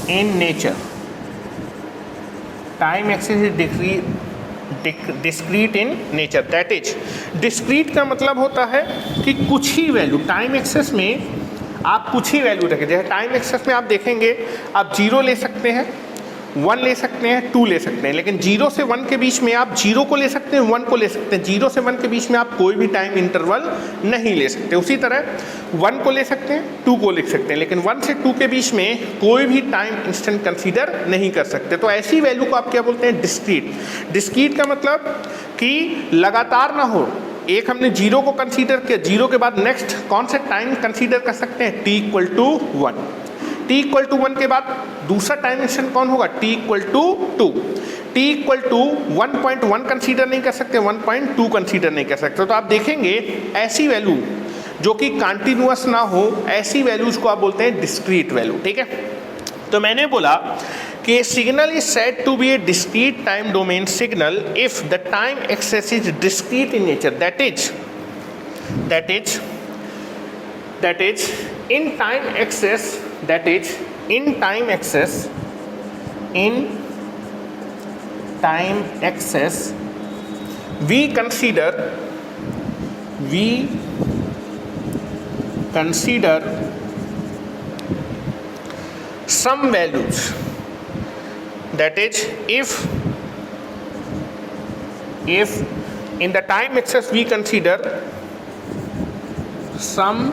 in nature. Time axis is discrete in nature. That is discrete का मतलब होता है कि कुछ ही value time access में आप कुछ ही value रखें। जैसे टाइम एक्सेस में आप देखेंगे आप 0 ले सकते हैं 1 ले सकते हैं, 2 ले सकते हैं, लेकिन 0 से 1 के बीच में आप 0 को ले सकते हैं, 1 को ले सकते हैं। 0 से 1 के बीच में आप कोई भी टाइम इंटरवल नहीं ले सकते। उसी तरह 1 को ले सकते हैं, 2 को ले सकते हैं, लेकिन 1 से 2 के बीच में कोई भी टाइम इंस्टेंट कंसीडर नहीं कर सकते। तो ऐसी वैल्यू को आप क्या बोलते हैं? डिस्क्रीट। डिस्क्रीट का मतलब कि लगातार ना हो। एक हमने 0 को कंसीडर किया, 0 के बाद नेक्स्ट कौन से टाइम कंसीडर कर सकते हैं? t = 1। t = 1 के बाद दूसरा टाइम इंस्टेंट कौन होगा? t = 2। t = 1.1 कंसीडर नहीं कर सकते, 1.2 कंसीडर नहीं कर सकते। तो आप देखेंगे ऐसी वैल्यू जो कि कंटिन्यूअस ना हो, ऐसी वैल्यूज को आप बोलते हैं डिस्क्रीट वैल्यू। ठीक है, तो मैंने बोला कि signal is said to be a discrete time domain signal if the time axis is discrete in nature, that is in time access, that is in time access we consider some values, that is if in the time access we consider some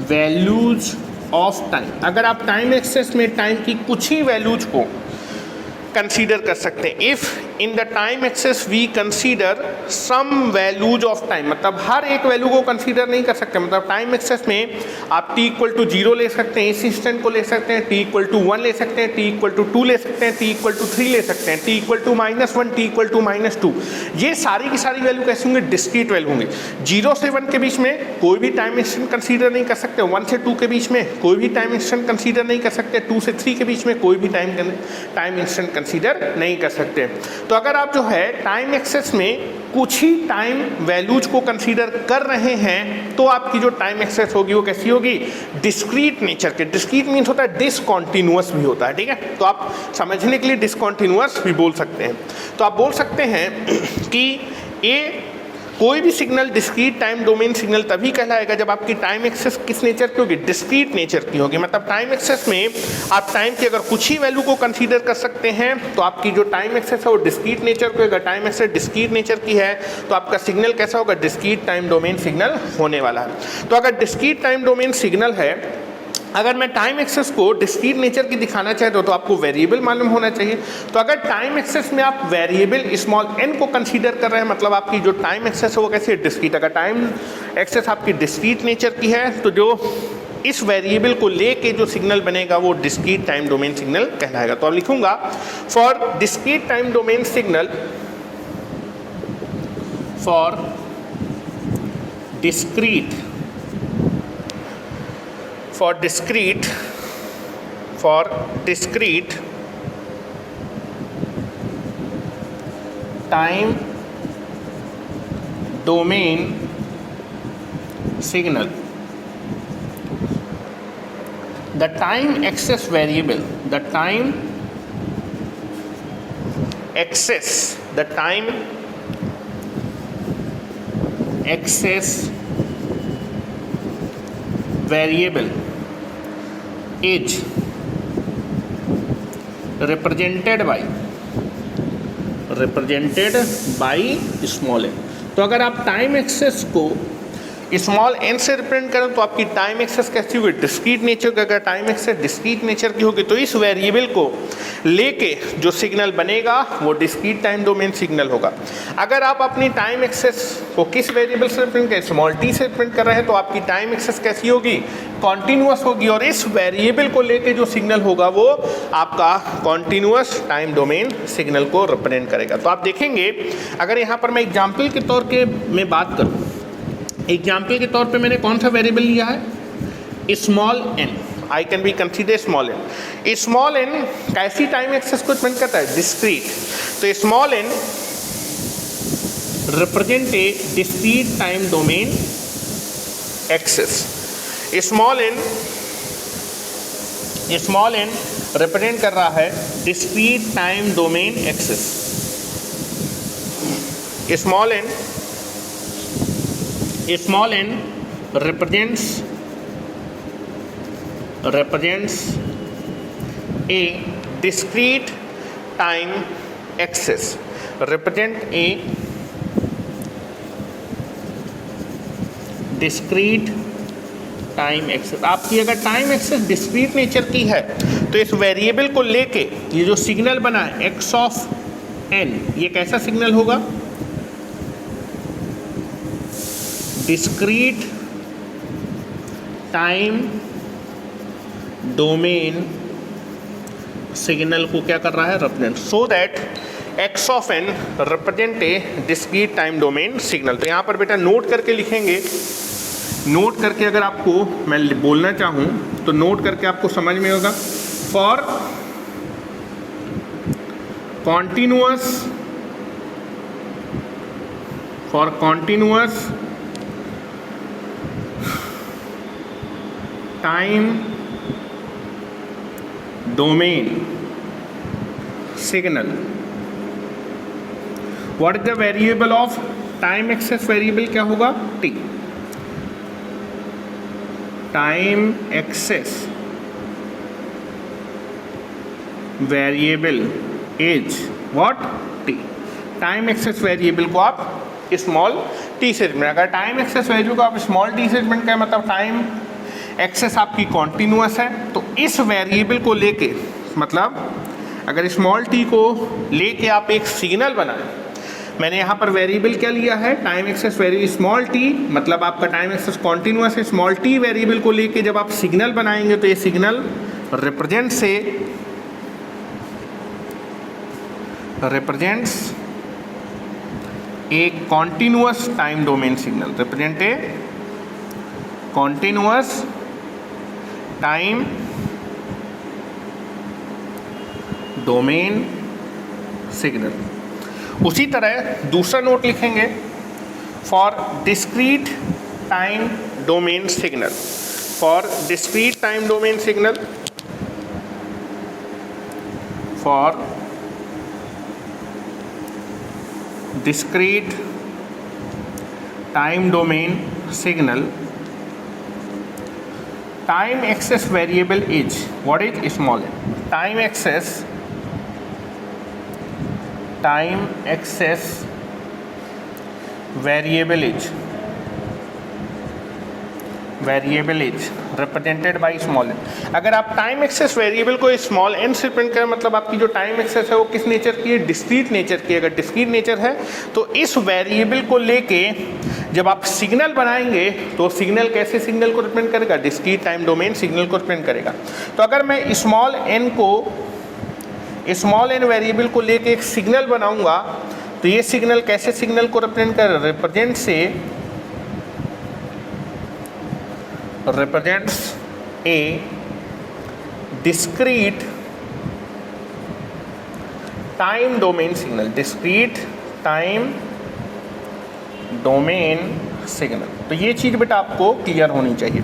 values of time, अगर आप time access में time की कुछ ही values को consider कर सकते हैं। If in the time axis we consider some values of time, मतलब हर एक वैल्यू को कंसीडर नहीं कर सकते। मतलब टाइम एक्सेस में आप t = 0 ले सकते हैं, इस इंस्टेंट को ले सकते हैं, t = 1 ले सकते हैं, t = 2 ले सकते हैं, t = 3 ले सकते हैं, t = -1, t = -2। ये सारी की सारी वैल्यू कैसे होंगे? डिस्क्रीट वैल्यू होंगे। 0 से 1 के बीच में कोई भी टाइम इंस्टेंट कंसीडर नहीं कर सकते, 1 से 2 के बीच में कोई भी टाइम इंस्टेंट कंसीडर नहीं कर सकते, 2 से 3 के बीच में कोई भी टाइम इंस्टेंट कंसीडर नहीं कर सकते। तो अगर आप जो है टाइम एक्सेस में कुछ ही टाइम वैल्यूज को कंसीडर कर रहे हैं तो आपकी जो टाइम एक्सेस होगी वो कैसी होगी? डिस्क्रीट नेचर के। डिस्क्रीट मीन्स होता है डिसकॉन्टिन्यूअस भी होता है। ठीक है, तो आप समझने के लिए डिसकॉन्टिन्यूअस भी बोल सकते हैं। तो आप बोल सकते हैं कि ये कोई भी signal discrete time domain signal तभी कहलाएगा जब आपकी टाइम एक्सेस किस नेचर की होगी? डिस्क्रीट नेचर की होगी। मतलब टाइम एक्सेस में आप टाइम की अगर कुछ ही वैल्यू को कंसीडर कर सकते हैं तो आपकी जो टाइम एक्सेस है वो डिस्क्रीट नेचर की होगा। टाइम एक्सेस डिस्क्रीट नेचर की है तो आपका सिग्नल कैसा होगा? डिस्क्रीट टाइम डोमेन सिग्नल होने वाला है। तो अगर डिस्क्रीट टाइम डोमेन सिग्नल है, अगर मैं टाइम एक्सेस को डिस्क्रीट नेचर की दिखाना चाहता हूँ तो आपको वेरिएबल मालूम होना चाहिए। तो अगर टाइम एक्सेस में आप वेरिएबल स्मॉल n को कंसीडर कर रहे हैं, मतलब आपकी जो टाइम एक्सेस है वो कैसी है? डिस्क्रीट। अगर टाइम एक्सेस आपकी डिस्क्रीट नेचर की है तो जो इस वेरिएबल को लेके जो सिग्नल बनेगा वो डिस्क्रीट टाइम डोमेन सिग्नल कहलाएगा। तो अब लिखूंगा for discrete time domain signal, for discrete time domain signal, the time access variable, the time access variable is represented by small n। तो अगर आप टाइम एक्सेस को स्मॉल n से represent करें तो आपकी टाइम एक्सेस कैसी होगी? डिस्क्रीट नेचर की। अगर टाइम एक्सेस डिस्क्रीट नेचर की होगी तो इस वेरिएबल को लेके जो सिग्नल बनेगा वो डिस्क्रीट टाइम डोमेन सिग्नल होगा। अगर आप अपनी टाइम एक्सेस को किस वेरिएबल से रिप्रेजेंट करें? स्मॉल t से रिप्रेजेंट कर रहे हैं तो आपकी टाइम एक्सेस कैसी होगी? कॉन्टिन्यूअस होगी और इस वेरिएबल को लेके जो सिग्नल होगा वो आपका कॉन्टिन्यूअस टाइम डोमेन सिग्नल को रिप्रेजेंट करेगा। तो आप देखेंगे अगर यहाँ पर मैं एग्जाम्पल के तौर पे मैं बात करूँ, एग्जाम्पल के तौर पे मैंने कौन सा वेरिएबल लिया है? Small n। I can be consider small n। Small n कैसी टाइम एक्सेस को रिप्रेजेंट करता है? डिस्क्रीट। तो small n represent a discrete time domain axis. Small n represent कर रहा है discrete time domain axis. Small n represents a discrete time axis represent a discrete time axis. आपकी अगर time access discrete nature की है तो इस variable को लेके ये जो सिग्नल बना है एक्स ऑफ एन, ये कैसा सिग्नल होगा? डिस्क्रीट टाइम डोमेन सिग्नल को क्या कर रहा है? Represent, so that x of n represent a discrete time domain signal. तो यहाँ पर बेटा नोट करके लिखेंगे, नोट करके अगर आपको मैं बोलना चाहूँ तो नोट करके आपको समझ में होगा। For continuous time domain signal, what is the variable of time axis? Variable क्या होगा? T. Time axis variable is what? T. Time axis variable को आप स्मॉल टी से, अगर टाइम एक्सेस वेरिएबल को आप स्मॉल टी से रिप्रेजेंट करें, मतलब टाइम एक्सेस आपकी कॉन्टिन्यूअस है, तो इस वेरिएबल को लेके, मतलब अगर स्मॉल टी को लेके आप एक सिग्नल बनाएं, मैंने यहाँ पर वेरिएबल क्या लिया है? Time axis variable small t, मतलब आपका टाइम एक्सेस कॉन्टिन्यूअस है। स्मॉल टी वेरिएबल को लेके जब आप सिग्नल बनाएंगे तो ये signal represents a continuous time domain signal, represent a continuous time domain signal. उसी तरह दूसरा नोट लिखेंगे, for discrete time domain signal, for discrete time domain signal, for discrete time domain signal, time axis variable is what? Is small n. Time axis variable is represented by small n. अगर आप time axis variable को small n से represent करें, मतलब आपकी जो time access है वो किस नेचर की है? डिस्क्रीट नेचर की। अगर डिस्क्रीट नेचर है तो इस वेरिएबल को लेके जब आप सिग्नल बनाएंगे तो सिग्नल कैसे सिग्नल को रिप्रेजेंट करेगा? डिस्क्रीट टाइम डोमेन सिग्नल को रिप्रेजेंट करेगा। तो अगर मैं स्मॉल एन वेरिएबल को लेके एक सिग्नल बनाऊंगा तो ये सिग्नल कैसे सिग्नल को रिप्रेजेंट कर? Represents a discrete time domain signal, discrete time domain signal. तो ये चीज़ बेटा आपको क्लियर होनी चाहिए।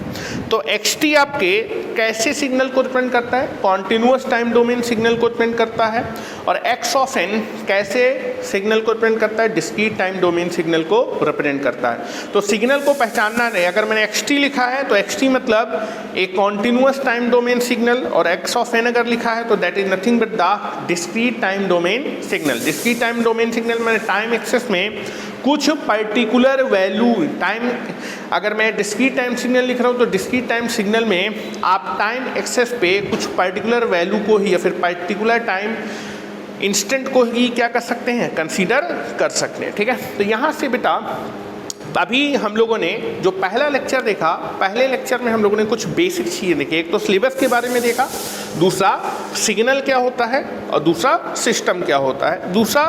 तो xt आपके कैसे सिग्नल को रिप्रेजेंट करता है? कॉन्टिन्यूअस टाइम डोमेन सिग्नल को रिप्रेजेंट करता है। और x ऑफ n कैसे सिग्नल को रिप्रेजेंट करता है? डिस्क्रीट टाइम डोमेन सिग्नल को रिप्रेजेंट करता है। तो सिग्नल को पहचानना है, अगर मैंने xt लिखा है तो xt मतलब एक कॉन्टिन्यूअस टाइम डोमेन सिग्नल, और x ऑफ n अगर लिखा है तो that is nothing but the discrete time domain signal. Discrete time domain signal मैंने टाइम एक्सेस में कुछ पर्टिकुलर वैल्यू टाइम, अगर मैं डिस्क्रीट टाइम सिग्नल लिख रहा हूँ तो डिस्क्रीट टाइम सिग्नल में आप टाइम एक्सेस पे कुछ पर्टिकुलर वैल्यू को ही या फिर पर्टिकुलर टाइम इंस्टेंट को ही क्या कर सकते हैं? कंसीडर कर सकते हैं। ठीक है, तो यहाँ से बेटा अभी हम लोगों ने जो पहला लेक्चर देखा, पहले लेक्चर में हम लोगों ने कुछ बेसिक चीज़ें देखी। एक तो सिलेबस के बारे में देखा, दूसरा सिग्नल क्या होता है और दूसरा सिस्टम क्या होता है, दूसरा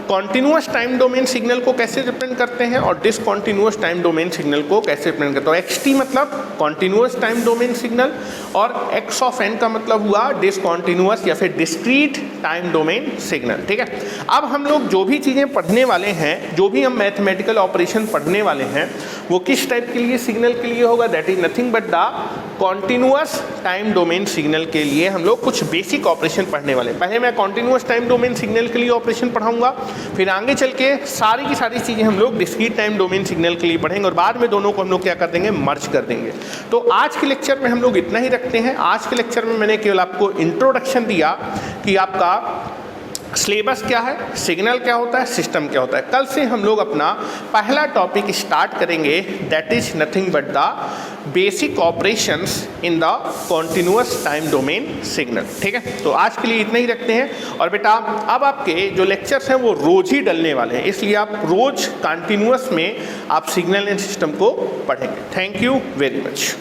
कॉन्टिन्यूअस टाइम डोमेन सिग्नल को कैसे रिप्रेजेंट करते हैं और डिसकॉन्टिन्यूअस टाइम डोमेन सिग्नल को कैसे रिप्रेजेंट करते हैं। तो xt मतलब कॉन्टिन्यूअस टाइम डोमेन सिग्नल और x ऑफ n का मतलब हुआ डिसकॉन्टिन्यूअस या फिर डिस्क्रीट टाइम डोमेन सिग्नल। ठीक है, अब हम लोग जो भी चीज़ें पढ़ने वाले हैं, जो भी हम मैथमेटिकल ऑपरेशन पढ़ने वाले हैं, वो किस टाइप के लिए सिग्नल के लिए होगा, that is nothing but the continuous time domain signal के लिए हम लोग कुछ बेसिक ऑपरेशन पढ़ने वाले। पहले मैं कॉन्टिन्यूअस टाइम डोमेन सिग्नल के लिए ऑपरेशन पढ़ाऊंगा, फिर आगे चल के सारी की सारी चीज़ें हम लोग डिस्क्रीट टाइम डोमेन सिग्नल के लिए पढ़ेंगे और बाद में दोनों को हम लोग क्या कर देंगे, मर्ज कर देंगे। तो आज के लेक्चर में हम लोग इतना ही रखते हैं। आज के लेक्चर में मैंने केवल आपको इंट्रोडक्शन दिया कि आपका सिलेबस क्या है, सिग्नल क्या होता है, सिस्टम क्या होता है। कल से हम लोग अपना पहला टॉपिक स्टार्ट करेंगे, that is nothing but the basic operations in the continuous time domain signal. ठीक है, तो आज के लिए इतना ही रखते हैं। और बेटा अब आपके जो लेक्चर्स हैं वो रोज ही डलने वाले हैं, इसलिए आप रोज कंटिन्यूअस में आप सिग्नल एंड सिस्टम को पढ़ेंगे। Thank you very much.